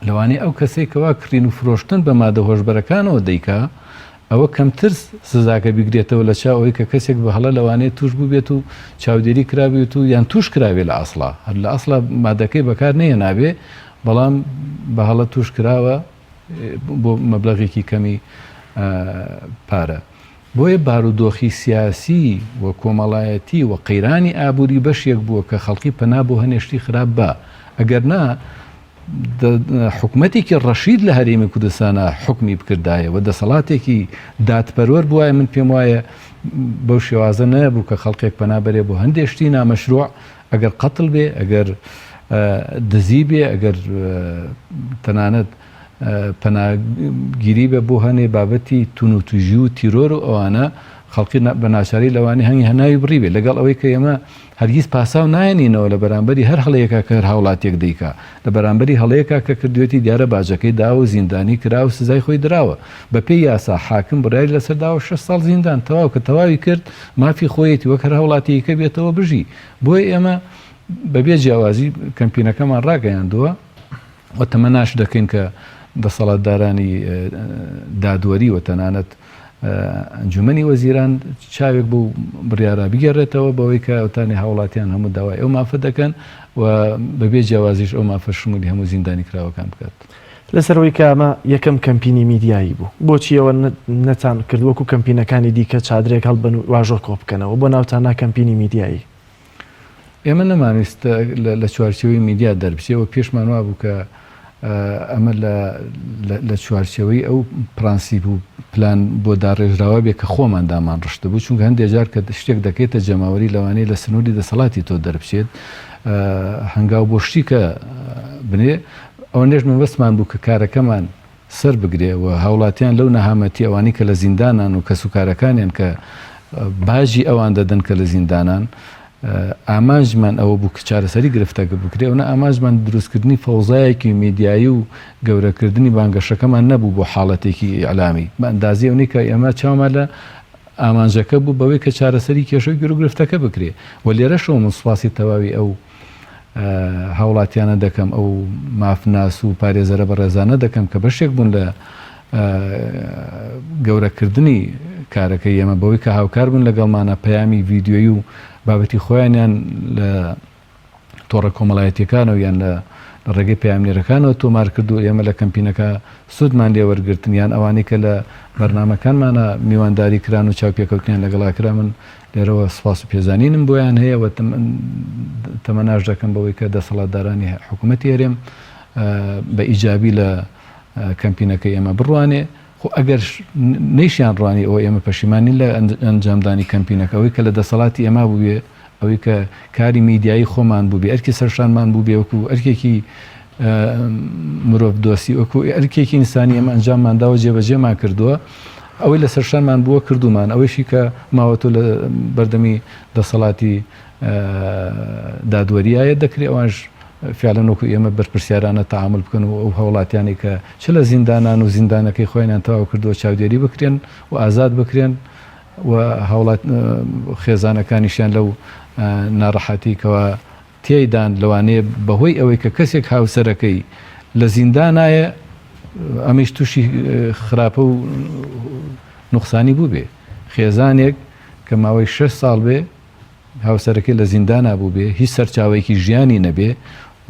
لەوانەیە ئەو کەسێکەوە کڕین و فرۆشتن بە مادە هۆشبەرەکانەوە دەیکا ئەوە کەمتر سزاکە بیگرێتەوە لە چاوەوەی کە کەسێک بە هەڵە لەوانەیە توش بوو بێت و چاودێری کرابێت و یان توش کراوێت لە ئەسڵا هەر لە ئەسڵا مادەکەی بەکار نەیە نابێ بەڵام بە هەڵە توش کراوە بۆ مەبلەغێکی کەمی پارە بۆیە بارودۆخی سیاسی و کۆمەڵایەتی و قەیرانی ئابووری بەشێک بووە کە خەڵکی پەنا بۆ هەنێشتی خراپ بە ئەگەر نا حکوومەتێکی ڕەشید لە هەرێمی کوردستانە حکمی بکردایە و دەسەڵاتێکی دادپەروەەر بووایە من پێم وایە بەو شێوازە نەبوو کە خەڵکێک پەنابەرێ بۆ هەندێشتی نامەشروع ئەگەر قەتڵ بێ ئەگەر دزی بێ ئەگەر تەنانەت پەناگیری بە بۆ هەنێ بابەتی تون و توژی و تیرۆر و ئەوانە خەڵکی بە ناچاری لەوانی هەنگی هەناوی بڕی بێ لەگەڵ ئەوەی کە ئێمە هەرگیز پاساو نایەنینەوە لە بەرامبەری هەر هەڵەیەکە کە هەر هاوڵاتێک دەیکا لە بەرامبەری هەڵەیەکە کە کردوێتی دیارە باجەکەی داوە و زیندانی کرا و سزای خۆی درراوە بە پێی یاسا حاکم بڕای لەسەر داوە 6 ساڵ زیندان تەواو کە تەواوی کرد مافی خۆیەتی وەک هەر هەوڵاتیەکە بێتەوە بژی بۆی ئێمە بەبێ جیاوازی کەمپینەکەمان ڕاگەیاندووە و تەمەناش دەکەین کە دەسەڵاتدارانی دادوەری و تەنانەت ئەنجومەنی وەزیران چاوێک بوو بڕیارە بگەڕێتەوە بەوەی کە ئەوتانی هاوڵاتیان هەموو داوای ئەو مافە دەکەن و بەبێ جیاوازیش ئەو مافە شمولی هەموو زیندانی کراوەکان بکات لەسەرەوەی کە ئەمە یەکەم کەمپینی میدیایی بوو بۆچی ئەوە نەتان کردووەکو کەمپینەکانی دیکە چادرێک هەڵبن و واژۆ کۆ بکەنەوە بۆ ناوتاننا کەمپینی میدیایی ئێمە نەمانویستە لە چوارچێوەی میدیا دەربچێەوە پێشمان وا بوو کە ئەمە لە چوارچەوەی ئەو پرانسیب و پلان بۆ داڕێژراوە بێ کە خۆمان دامان ڕشتە بوو چونکە هەندێک جار کە شتێک دەکەیتە جەماوەری لەوانەیە لە سنووری دەسەڵاتی تۆ دەربچێت هەنگاو بۆ شتی کە بنێ ئەوە نێژ مەبەستمان بوو کە کارەکەمان سەر بگرێ و هاوڵاتیان لەو نەهامەتی ئەوانی کە لە زیندانان و کەسوکارەکانیان کە باژی ئەوان دەدەن کە لە زیندانان ئامانجمان ئەوە بوو کە چارەسەری گرفتەکە بکرێ و نە ئامانجمان دروستکردنی فەوزایەکی میدیایی و گەورەکردنی بانگەشەکەمان نەبوو بۆ حاڵەتێکی ئەعلامی بە ئەندازی ئەوەی کە ئێمە چاومان لە ئامانجەکە بوو بەوەی کە چارەسەری کێشەی گرفتەکە بکرێ و لێرەشەوە من سوپاسی تەواوی ئەو هاوڵاتیانە دەکەم ئەو مافناس و پارێزەرە بە ڕێزانە دەکەم کە بەشێک بوون لە گەورەکردنی کارەکەی ئێمە بەوەی کە هاوکار بوون لەگەڵمانە پەیامی ڤیدیۆیی و بابەتی خۆیانیان لە تۆڕە کۆمەڵایەتیەکانەوە یان لە ڕێگەی پەیامنێرەکانەوە تۆمار کردو ئێمە لە کەمپینەکە سوودمان لێوەرگرتنیان ئەوانەی کە لە بەرنامەکانمانە میوانداری کران و چاوپێکەوتنیان لەگەڵا کرا من لێرەوە سوپاس و پێزانینم بۆیان هەیە و تەمەناش دەکەم بەوەی کە دەسەڵاتدارانی حکوومەتی هەرێم بە ئیجابی لە کەمپینەکەی ئێمە بڕوانێ خۆ ئەگەر نەیشیان ڕوانی ئەوە ئێمە پەشیمانی لە ئەنجامدانی کەمپینەکەەوەی کە لە دەسەڵاتی ئێمە بووبێ ئەوەی کە کاری میدیایی خۆمان بووبێ ئەرکی سەرشانمان بووبێ وەکو ئەرکێکی مرۆڤ دۆستی وەکو ئەرکێکی ئینسانی ئێمە ئەنجاممانداوە جێبەجێمان کردووە ئەوەی لە سەرشانمان بووە کردومان ئەوەیشی کە ماوەتۆ لە بەردەمی دەسەڵاتی دادوەریایە دەکرێت ئەوانش فعلەنۆکو ئێمە بەرپرسیارانە تەعامل بکەن و ئەو هەوڵاتیانی کە چ لە زیندانان و زیندانەکەی خۆیان تەواو کردووە چاودێری بکرێن و ئازاد بکرێن و هەوڵات خێزانەکانیشیان لەو ناڕەحەتیکەوە تێیدان لەوانەیە بەهۆی ئەوەی کە کەسێک هاوسەرەکەی لە زیندانایە ئەمیش تووشی خراپە و نوقسانی بوو بێ خێزانێک کە ماوەی 6 ساڵ بێ هاوسەرەکەی لە زیندانا بوو بێ هیچ سەرچاوێکی ژیانی نەبێ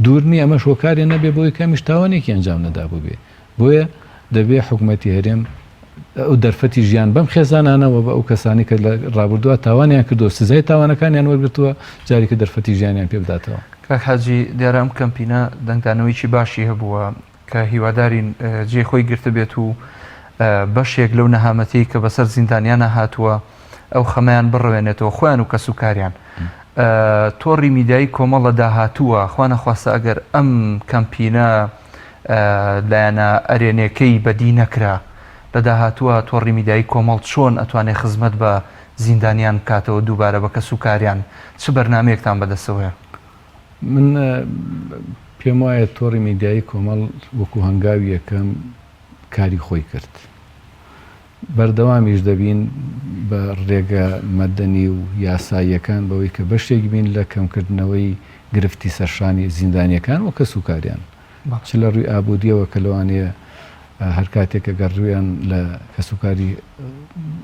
دوورنی ئەمە شۆکارێ نەبێ بۆی کەمیش تاوانێکی ئەنجام نەدا بوو بێ بۆیە دەبێ حکوومەتی هەرێم ئەو دەرفەتی ژیان بەم خێزانانەوە بە ئەو کەسانی کە لە ڕابردووە تاوانیان کردو سزای تاوانەکانیان وەرگرتووە جارێکە دەرفەتی ژیانیان پێ بداتەوە کاک حاجی دیارە ئەم کەمپینە دەنگدانەوەیکی باشی هەبووە کە هیوادارین جێخۆی گرتە بێت و بەشێک لەو نەهامەتی کە بەسەر زیندانیانە هاتووە ئەو خەمەیان بڕوێنێتەوە خۆیان و کەسوکاریان تۆڕی میدیایی کۆمەڵە داهاتووە خوانە خواستە ئەگەر ئەم کەمپینە لایەنە ئەرێنەکەی بەدی نەکرا لە داهاتووە تۆڕی میدیایی کۆمەڵ چۆن ئەتوانێت خزمەت بە زیندانیان بکاتەوە دووبارە بە کەسوکاریان چ بەرنامەیەکتان بەدەستەوەیە؟ من پێم وایە تۆڕی میدیایی کۆمەڵ وەکو هەنگاوی یەکەم کاری خۆی کرد. بەردەوامیش دەبین بە ڕێگە مەدەنی و یاساییەکان بەوەی کە بەشێک بین لە کەمکردنەوەی گرفتی سەرشانی زیندانیەکان و کەسوکاریان چ لە ڕووی ئابوودیەوە کە لەوانەیە هەر کاتێکە گەر ڕویان لە کەسوکاری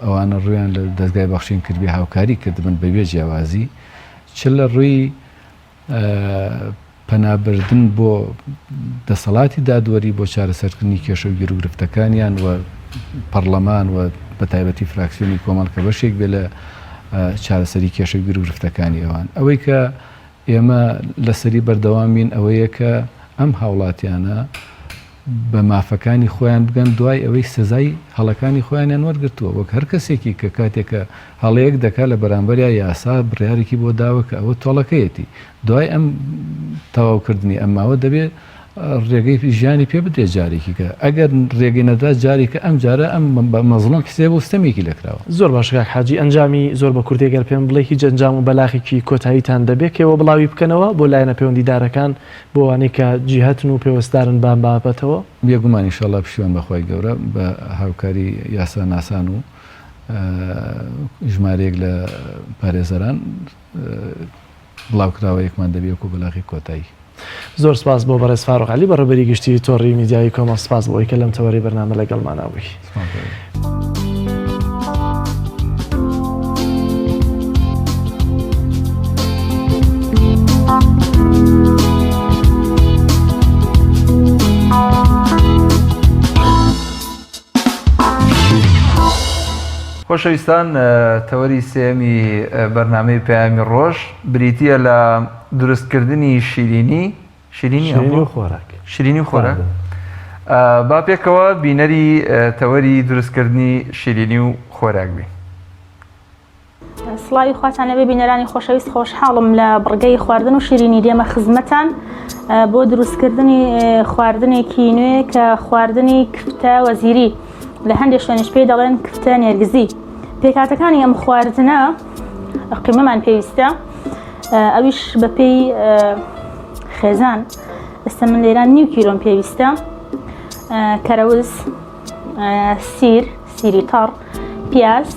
ئەوانە ڕویان لە دەستگای بەخشین کردبی هاوکاری کردبن بەبێ جیاوازی چ لە ڕووی پەنابردن بۆ دەسەڵاتی دادوەری بۆ چارەسەرکردنی کێشە و گیر و گرفتەکانیان و پەرلەمان و بە تایبەتی فراکسیۆنی کۆمەڵ کە بەشێک بێ لە چارەسەری کێشە و گیر و گرفتەکانی ئەوان ئەوەی کە ئێمە لەسەری بەردەوامین ئەوەیە کە ئەم هاوڵاتیانە بە مافەکانی خۆیان بگەن دوای ئەوەی سزای هەڵەکانی خۆیانیان وەرگرتووە وەک هەر کەسێکی کە کاتێکە هەڵەیەک دەکات لە بەرامبەریا یاسا بڕیارێکی بۆ داوە کە ئەوە تۆڵەکەیەتی دوای ئەم تەواوکردنی ئەماوە دەبێت ڕێگەی ژیانی پێ بدێ جارێکی کە ئەگەر ڕێگەی نەدا جاری کە ئەم جارە ئەم مەزڵۆم کسێ بۆ ستەمێکی لەکراوە. زۆر باشگاک حاجی ئەنجامی زۆر بە کوردێگەر پێم بڵێ هیچ ئەنجام و بەلاخێکی کۆتاییتان دەبێت کەەوە بڵاوی بکەنەوە بۆ لایەنە پەیوەندیدارەکان بۆ وانەی کە جیهەتن و پێوەستدارن بام بابەتەوە بێگومان ئینشاءڵڵا پشتیوان بەخوای گەورە بە هاوکاری یاسا ناسان و ژمارەیەک لە پارێزەران بڵاوکراوە یەکمان دەبێت وەکو بەلاغی کۆتایی. زۆر سپاس بۆ بەڕێز فاروق عەلی بەڕێوەبەری گشتی تۆڕی میدیایی کۆمەڵ سپاس بۆی کە لەم تەوەری بەرنامە لەگەڵماناوی. خۆشەویستان تەوەری سێمی بەرنامەی پەیامی ڕۆژ بریتیە لە دروستکردنی شیرینی و خۆراک با پێکەوە بینەری تەوەری دروستکردنی شیرینی و خۆراک بێ. سڵاوی خواتان لەبێ بینەرانی خۆشەویست خۆشحاڵم لە بڕگەی خواردن و شیرینی دێمە خزمەتان بۆ دروستکردنی خواردنێکی نوێ کە خواردنی کفتە وەزیری لە هەندێک شوێنش پێی دەڵێن کفتە نێرگزی. پێکاتەکانی ئەم خواردنە قیمەمان پێویستە ئەویش بەپێی خێزان ئێستا من لێران 9 کیلۆم پێویستە کەرەوز سیری تەڕ پیاز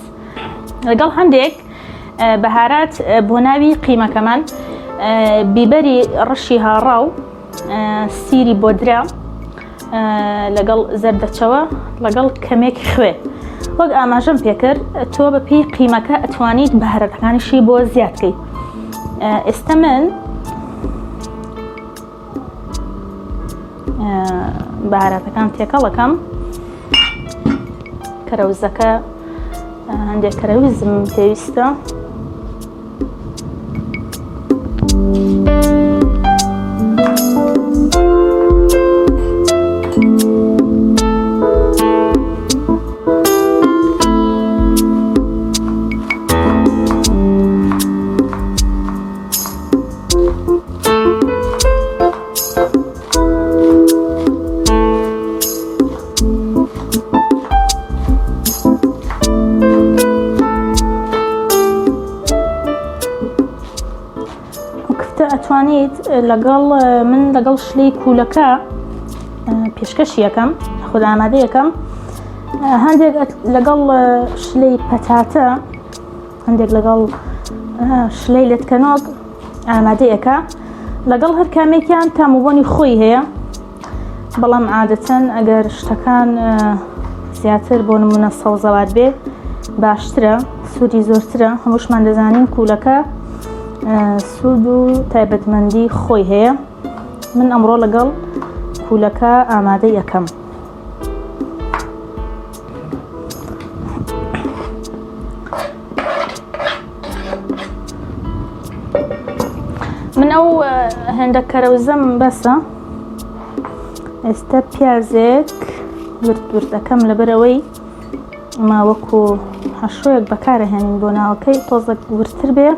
لەگەڵ هەندێک بەهارات بۆ ناوی قیمەکەمان بیبەری ڕەشی هاڕاو سیری بۆدرا لەگەڵ زەردەچەوە لەگەڵ کەمێک خوێ وەک ئاماژەم پێکرد تۆ بەپێی قیمەکە ئەتوانیت بەهارەتەکانیشی بۆ زیادکەیت. ئێستا من بەهارەتەکان تێکەڵەکەم کەرەوزەکە هەندێک کەرەوزم پێویستە ئەتوانیت من لەگەڵ شلەی کوولەکە پێشکەشی یەکەم خوددا ئامادە یەکەم هەندێک لەگەڵ شلەی پەتاتە هەندێک لەگەڵ شلەی لێتکەنۆک ئامادەیەکە لەگەڵ هەر کامێکیان تاموبوونی خۆی هەیە بەڵام عادەتەن ئەگەر شتەکان زیاتر بۆ نمونە سەوزەوات بێ باشترە سوودی زۆرترە هەمووشمان دەزانین کوولەکە سوود و تایبەتمەندی خۆی هەیە من ئەمڕۆ لەگەڵ کوولەکە ئامادە یەکەم من ئەو هێندە کەرەوزەم بەسە ئێستا پیازێک ورد دەکەم لەبەرەوەی ماوەکو هەشوەیەک بەکارەهێنین بۆ ناوەکەی تۆزە ورتر بێ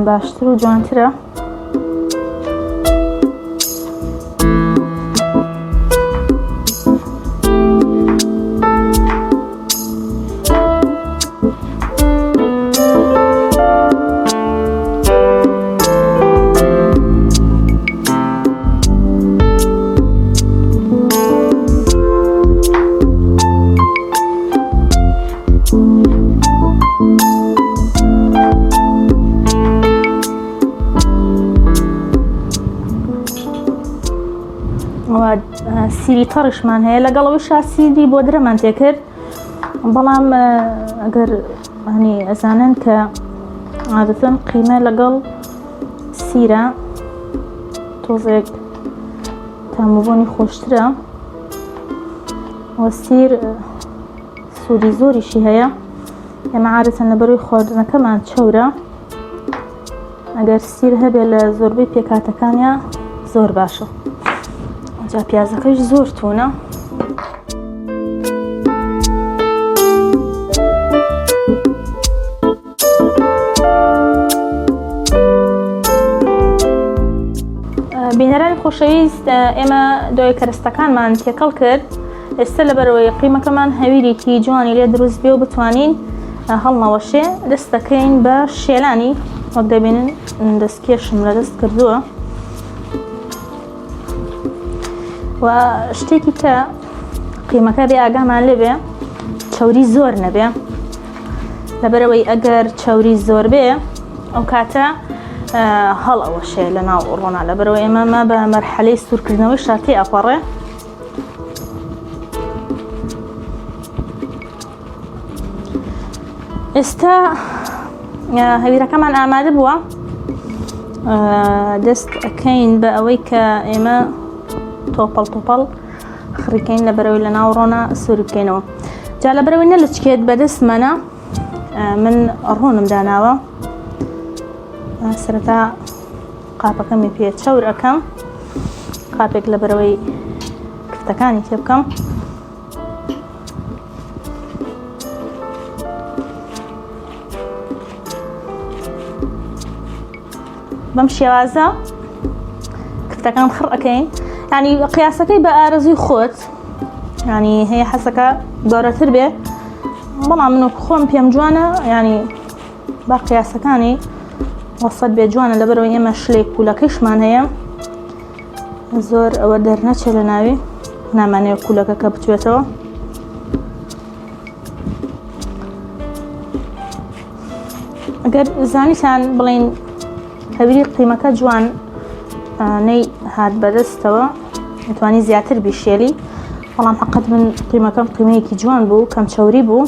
باشتر و جوانترە سیری تەڕیشمان هەیە لەگەڵەوەیشا سیری بۆ درەمان تێکرد بەڵام ئەگەر هەنی ئەزانن کە عادەتەن قیمە لەگەڵ سیرە تۆزێک تاموبوونی خۆشترە وە سیر سووری زۆریشی هەیە ئێمە عادەتەن لەبەروی خواردنەکەمان چەورە ئەگەر سیر هەبێت لە زۆربەی پێکاتەکانیان زۆر باشە جا پیازەکەش زۆر تونە بینەرانی خۆشەویست ئێمە دۆی کەرستەکانمان تێکەڵ کرد ئێستا لەبەرەوەی قیمەکەمان هەویرێکی جوانی لێ دروست بێ و بتوانین هەڵنەوەشێ دەست دەکەین بە شێلانی وەک دەبینن دەستکێشم لە دەست کردووە و شتێکی کە قیمەکە بێ ئاگامان لێبێ چەوری زۆر نەبێ لەبەرەوەی ئەگەر چەوری زۆر بێ ئەو کاتە هەڵ ئەوەشێ لە ناو ڕۆنا لەبەرەوەی ئێمەمە بە مەرحەلەی سوورکردنەوەی شاتی ئەپەڕێ ئێستا هەویرەکەمان ئامادە بووە دەست ئەکەین بە ئەوەی کە ئێمە تۆپەڵ خڕیکەین لەبەرەوەی لە ناو ڕۆنا سووری بکەینەوە جا لەبەرەوەی نەلچکێت بەدەستمەنە من ڕۆنم داناوە سەرەتا قاپەکەمی پێ چەور ئەەکەم قاپێک لەبەرەوەی کفتەکانی تێ بکەم بەم شێوازە کفتەکان خڕ ئەەکەین ینی قیاسەکەی بە ئارەزوی خۆت ینی هەیە حەسەکە گەورەتر بێ بەڵام من خۆم پێم جوانە ینی با قیاسەکانی وەسەد بێ جوانە لەبەرەوەی ئێمە شلێک کولەکەیشمان هەیە زۆر ئەوە دەرنەچێ لە ناوی نامانەوە کولەکەکە بچێتەوە ئەگەر زانیتان بڵین هەویری قیمەکە جوان نەی هات بەدەستەوە دەتوانی زیاتر بیشێلی بەڵام حەقەت من قیمەکەم قیمەیەکی جوان بوو کەم چەوری بوو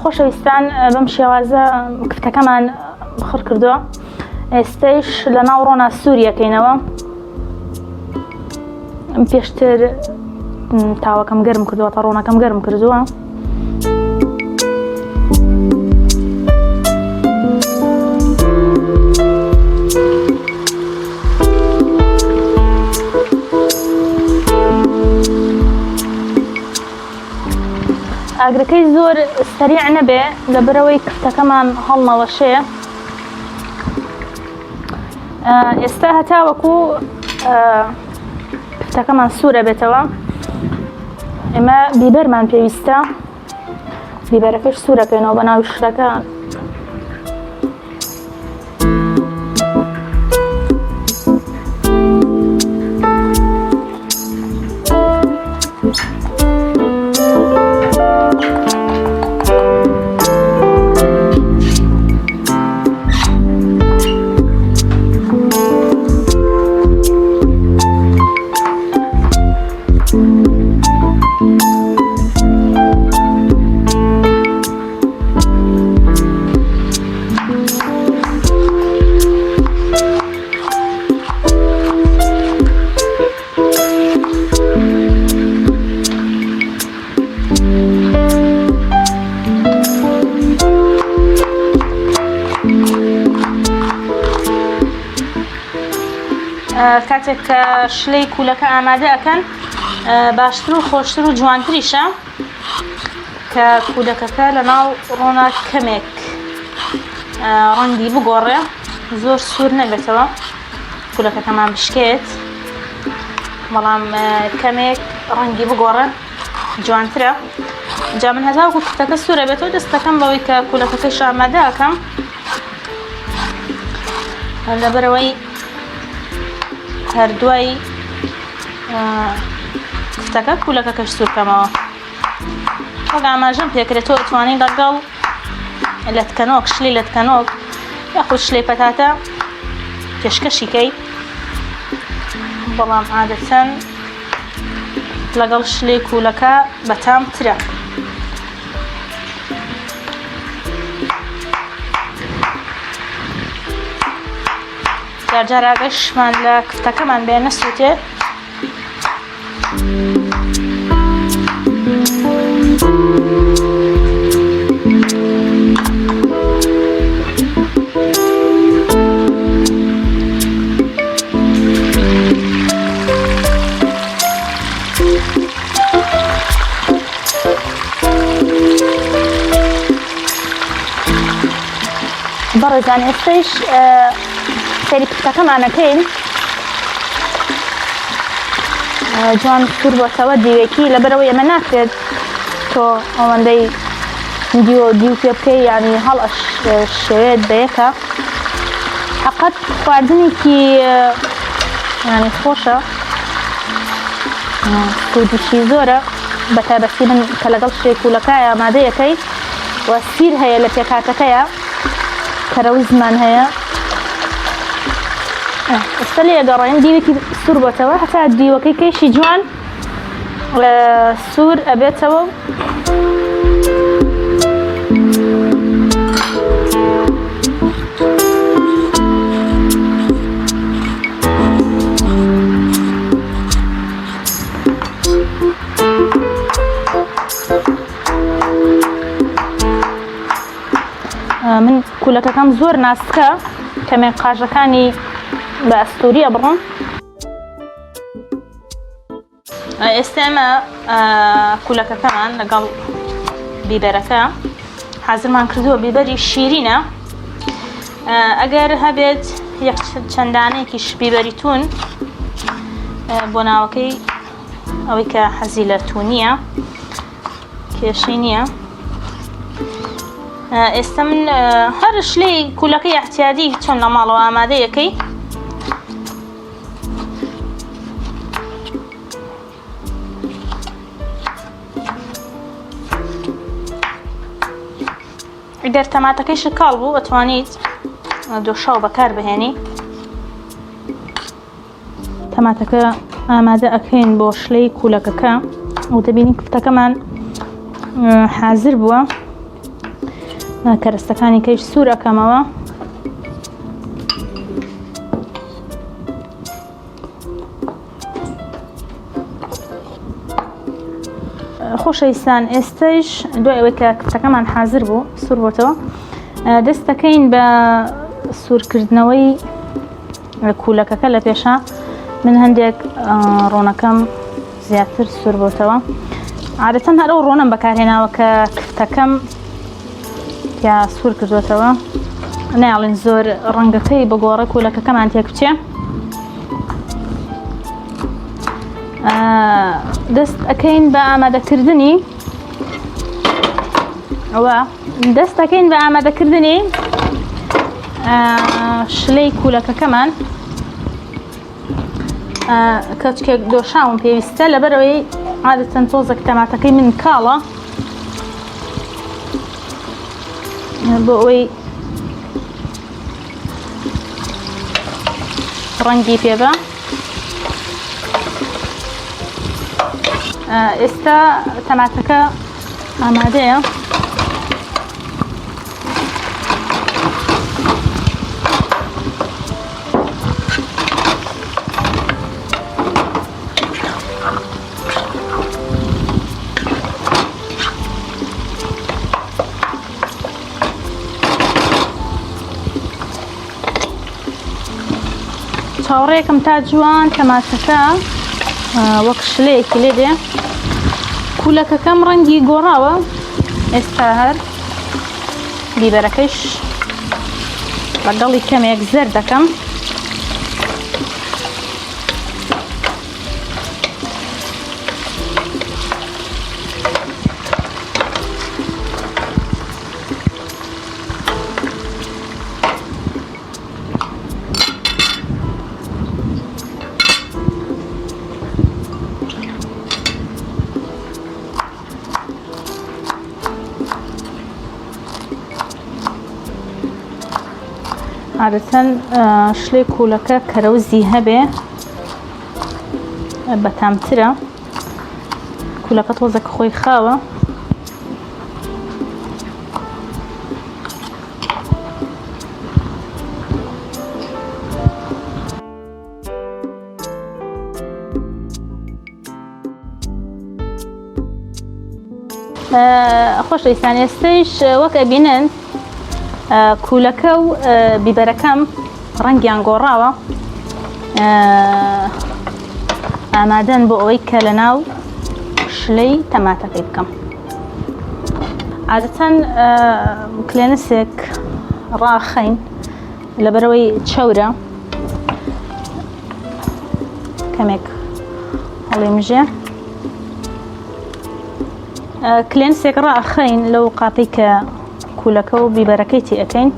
خۆشەویستان بەم شێوازە کفتەکەمان بخڕ کردووە ئێستەیش لە ناو ڕۆنا سووریەکەینەوە پێشتر تاوەکەم گەرم کردووە تا ڕۆنەکەم گەرم کردووە ئاگرەکەی زۆر سەریع نەبێ لەبەرەوەی کفتەکەمان هەڵنەوەشێ ئێستا هەتاوەکو کفتەکەمان سوورە بێتەوە ئێمە بیبەرمان پێویستە بیبەرەکەش سوورەکەینەوە بە ناوی شرەکە کاتێک کە شلەی کولەکە ئامادە ئەکەن باشتر و خۆشتر و جوانتریشە کە کولەکەکە لە ناو ڕۆنا کەمێک ڕەنگی بگۆڕێ زۆر سوور نەبێتەوە کولەکەکەمان بشکێت بەڵام کەمێک ڕەنگی بگۆڕن جوانترە. جا من هەتاوەکو کفتەکە سوورە بێتەوە دەستەکەم بەوەی کە کولەکەکەیش ئامادە ئەکەم لەبەرەوەی هەردوای کفتەکە کولەکەکەش سوورکەمەوە. وەک ئاماژەم پێکرێتەوە ئەتوانین لەگەڵ لەتکەنۆک شلەی لەتکەنۆک یاخود شلەی پەتاتە پێشکەشیکەی، بەڵام عادەتەن لەگەڵ شلەی کولەکە بەتامترە. جارجار ئاگەشمان لە کفتەکەمان بێ نەسووتێ. بەڕێزان ئێستش سەری کفتەکەمانەکەین جوان سوور بۆتەوە دیوێکی، لەبەرەوەی ئەمە ناکرێت تۆ ئەوەندەی دیو پێ بکەی یعنی هەڵ شێوێت بەیەکە. حەقەت خواردنێکی ینی خۆشە، سوودیشی زۆرە، بەتایبەتی من کە لەگەڵ شتێک کولەکە ئامادەیەکەی و سیر هەیە لە پێکاتەکەیە کەرەوزمان هەیە. ئێستا لێ گەڕێن دیوێکی سوور بۆتەوە هەتا دیوەکەی کەیشی جوان سوور ئەبێتەوە. من کولەکەکەم زۆر ناسکە، کەمێک قاژەکانی بە ئەستوریە بڕم. ئێستا ئێمە کولەکەکەمان لەگەڵ بیبەرەکە حازرمان کردووە. بیبەری شیرینە، ئەگەر هەبێت یەک چەندانەیەکیش بیبەری تون بۆ ناوەکەی ئەوەی کە حەزی لە تونیە کێشەی نییە. ئێستا من هەر شلەی کولەکەی احتیادی چۆن لە ماڵەوە ئامادەیەکەی ئەگەر تەماتەکەی شکاڵ بوو ئەتوانیت دۆشاو بەکار بهێنی. تەماتەکە ئامادە ئەکەین بۆ شلەی کولەکەکە و دەبینین کفتەکەمان حازر بووە. کەرەستەکانی کەیش سوور ئەکەمەوە. خۆشەویستان ئێستەش دوای ئەوەی کە کفتەکەمان حازر بوو سوور بۆتەوە دەست دەکەین بە سوورکردنەوەی کولەکەکە. لە پێشە من هەندێک ڕۆنەکەم زیاتر سوور بۆتەوە. عادەتەن هەر ئەو ڕۆنم بەکارهێناوە کە کفتەکەم یا سوور کردوێتەوە، ناڵین زۆر ڕەنگەکەی بەگۆڕە کولەکەکەمان تێک بچێ. دەست ئەەکەین بە ئامادەکردنی ئەوە دەست ئەەکەین بە ئامادەکردنی شلەی کولەکەکەمان. کەچکێک دۆشاوم پێویستە لەبەرەوەی عادەتەن تۆزێک تەماتەکەی من کاڵە بۆ ئەوەی ڕەنگی پێبە. ئێستا تەماتەکە ئامادەیە. چاوەڕێکم تا جوان تەماتەکە وەک شلەیەکی لێ دێ. کولەکەکەم ڕەنگی گۆڕاوە. ئێستا هەر بیبەرەکەیش لەگەڵی کەمێک زەر دەکەم. عادەتەن شلەی کوولەکە کەرەوزی هەبێ بەتامترە کوولەکە تۆزێک خۆی خاوە خۆشەویستان ئێستەیش وەک ئەبینن کوولەکە و بیبەرەکەم ڕەنگیان گۆڕاوە ئامادەن بۆ ئەوەی کە لە ناو شلەی تەماتەکەی بکەم عادەتەن کلێنسێک ڕاخەین لەبەرەوەی چەورە کەمێک هەڵێمژێ کلێنسێک ڕاخەین لەو قاپەی کە کوولەکە و بیبەرەکەی تی ئەەکەین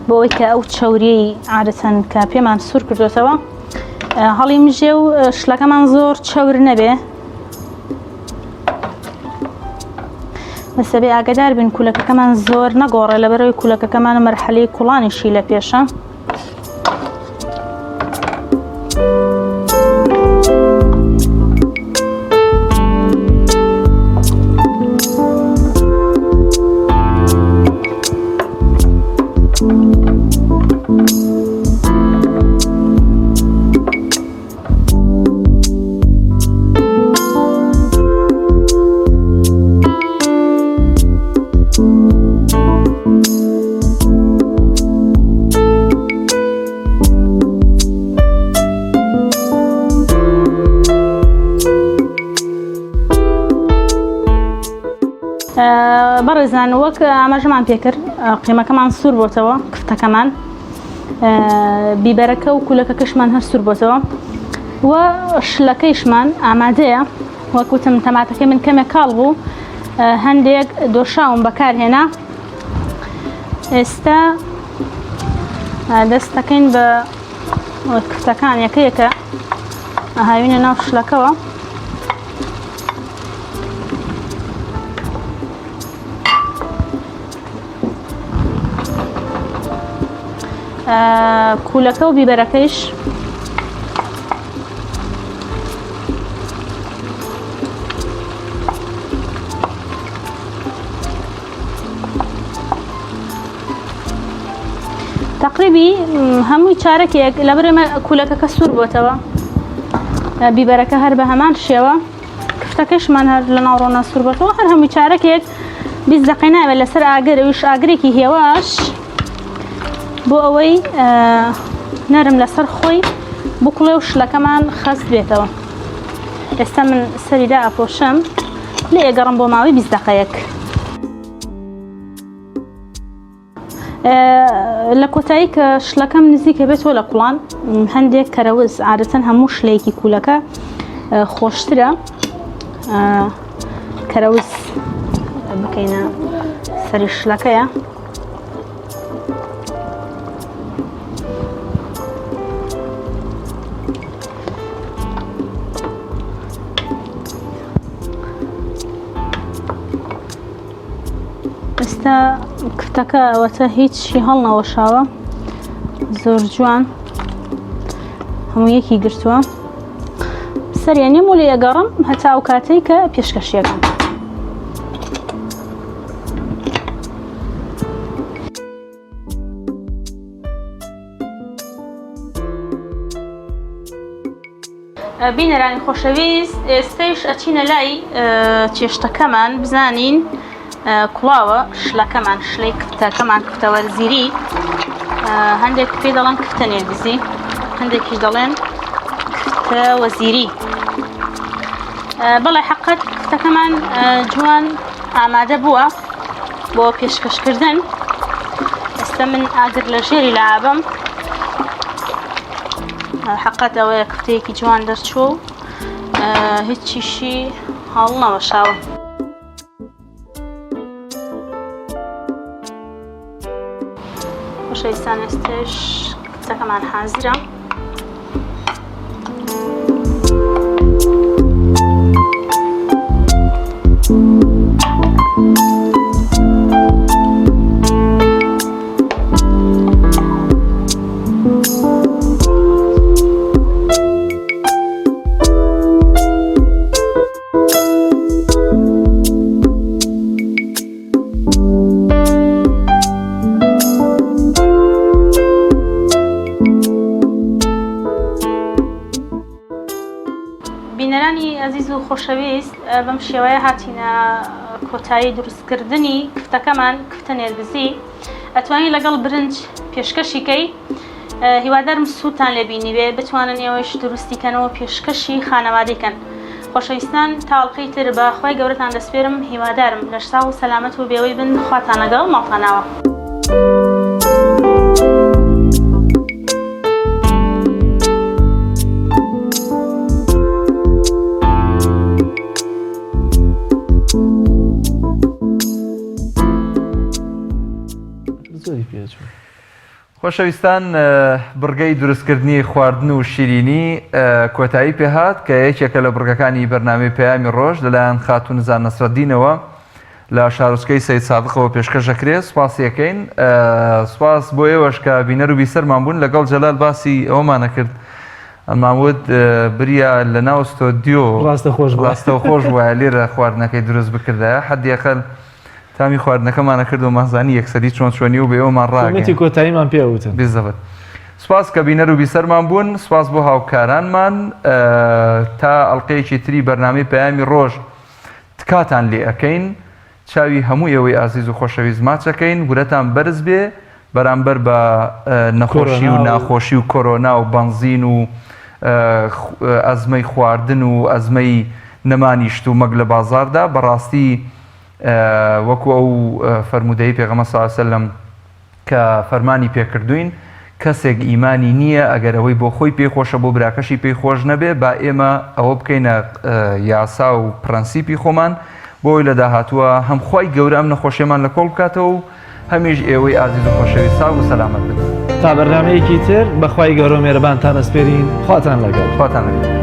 بۆ ئەوەی کە ئەو چەوریەی عادەتەن کە پێمان سوور کردوێتەوە هەڵیمژێ و شلەکەمان زۆر چەور نەبێ بەسەبێ ئاگادار بین کوولەکەکەمان زۆر نەگۆڕێ لەبەرەوەی کوولەکەکەمان مەرحەلەی کوڵانیشی لە پێشە بەڕێزان وەک ئاماژەمان پێکرد قیمەکەمان سوور بۆتەوە کفتەکەمان بیبەرەکە و کوولەکەکەشمان هەر سوور بۆتەوە و شلەکەیشمان ئامادەیە وەک وتم تەماتەکەی من کەمێک کاڵ بوو هەندێک دۆشاوم بەکارهێنا ئێستا دەست دەکەین بە کفتەکان یەکەیەکە ئاهاوینە ناو شلەکەوە کوولەکە و بیبەرەکەیش تقریبی هەمووی چارەکێک لەبەرێمە کوولەکەکە سوور بۆتەوە بیبەرەکە هەر بە هەمان شێوە کفتەکەشمان هەر لە ناوڕۆنا سوور بۆتەوە هەر هەمووی چارەکێک 20 دقەی ناوێت لەسەر ئاگەرەویش ئاگرێکی هێواش بۆ ئەوەی نەرم لەسەر خۆی بکوڵێ و شلەکەمان خەست بێتەوە ئێستا من سەریدا ئاپۆشەم لێ ئێگەڕم بۆ ماوەی 20 دقەیەک لە کۆتایی کە شلەکەم نزیکە بێتەوە لە کوڵان هەندێک کەرەوز عادەتەن هەموو شلەیەکی کوولەکە خۆشترە کەرەوز بکەینە سەری شلەکەیە ئێستا کفتەکە ئەوەتە هیچی هەڵ نەوەشاوە زۆر جوان هەموو یەکی گرتووە سەریانیم و لێ ئەگەڕم هەتا ئەو کاتەی کە پێشکەشیەکەم بینەرانی خۆشەویست ئێستەیش ئەچینە لای چێشتەکەمان بزانین کوڵاوە شلەکەمان شلەی کفتەکەمان کفتەوەرزیری هەندێک پێ دەڵێن کفتە نێرگزی هەندێکیش دەڵێن کفتە وەزیری بەڵێ حەقەت کفتەکەمان جوان ئامادە بووە بۆ پێشکەشکردن ئێستا من ئاگر لە ژێری لەعابەم حەقەت ئەوەیە کفتەیەکی جوان دەرچوو هیچیشی هەڵ نەوەشاوە خۆشەویستان ئێستش کفتەکەمان حازرە خۆشەویست بەم شێوەیە هاتیینە کۆتایی دروستکردنی کفتەکەمان کفتە نێرگزی ئەتوانی لەگەڵ برنج پێشکەشیکەی هیوادارم سووتان لێبینی بێ بتوانن ئێوەش دروستیکەنەوە پێشکەشی خانەوادەکەن. خۆشەویستان تاڵقەی تر بەخوای گەورەتان دەسپێرم هیوادارم لە ساغ و سەلامەت و بێوەی بن خواتان لەگەڵ ماڵتاناوە. خۆشەویستان بڕگەی دروستکردنی خواردن و شیرینی کۆتایی پێهات کە یەکێکە لە بڕگەکانی بەرنامەی پەیامی ڕۆژ لەلایەن خاتون نزار نەسرەدینەوە لە شارۆچکەی سەید سادقەوە پێشکەش دەکرێت. سوپاسیەکەین. سوپاس بۆ ئێوەش کە بینەر و بیسەرمان بوون لەگەڵ جەلال باسی ئەوەمانە کرد ئەماوت بریا لە ناو ستۆدیۆ ڕاستە خۆش وایە لێرە خواردنەکەی دروست بکردایە حەدیەقەل تامی خواردنەکەمانە کرد و مازانی یەکسەری چۆن چۆنی و بە ئێوەمان ڕاگەی کۆتاییمان پێوتن بێزەبەت. سوپاس کە بینەر و بیسەرمان بوون. سوپاس بۆ هاوکارانمان تا ئەڵلقەیەکی تری بەرنامەی پەیامی ڕۆژ تکاتان لێ ئەەکەین چاوی هەموو ئێوەی ئازیز و خۆشەویست ماچەکەین گورەتان بەرز بێ بەرامبەر بە نەخۆشی و ناخۆشی و کۆرۆنا و بەنزین و ئەزمەی خواردن و ئەزمەی نەمانیشت و مەگ لە بازاردا بەڕاستی وەکو ئەو فەرمودەی پێغەمبەر صلی الله علیه وسلم کە فەرمانی پێکردوین کەسێک ئیمانی نییە ئەگەر ئەوەی بۆ خۆی پێخۆشە بۆ براکەشی پێی خۆش نەبێ با ئێمە ئەوە بکەینە یاسا و پرەنسیپی خۆمان بۆی لە داهاتووە هەم خوای گەورە ئەم نەخۆشیەمان لە کۆڵ بکاتەوە و هەمیش ئێوەی ئازیز و خۆشەویست ساغ و سەلامەت بن. تا بەرنامەیەکی تر بەخوای گەورە و مێرەبانتان ئەسپێرین خواتان لەگەڵ.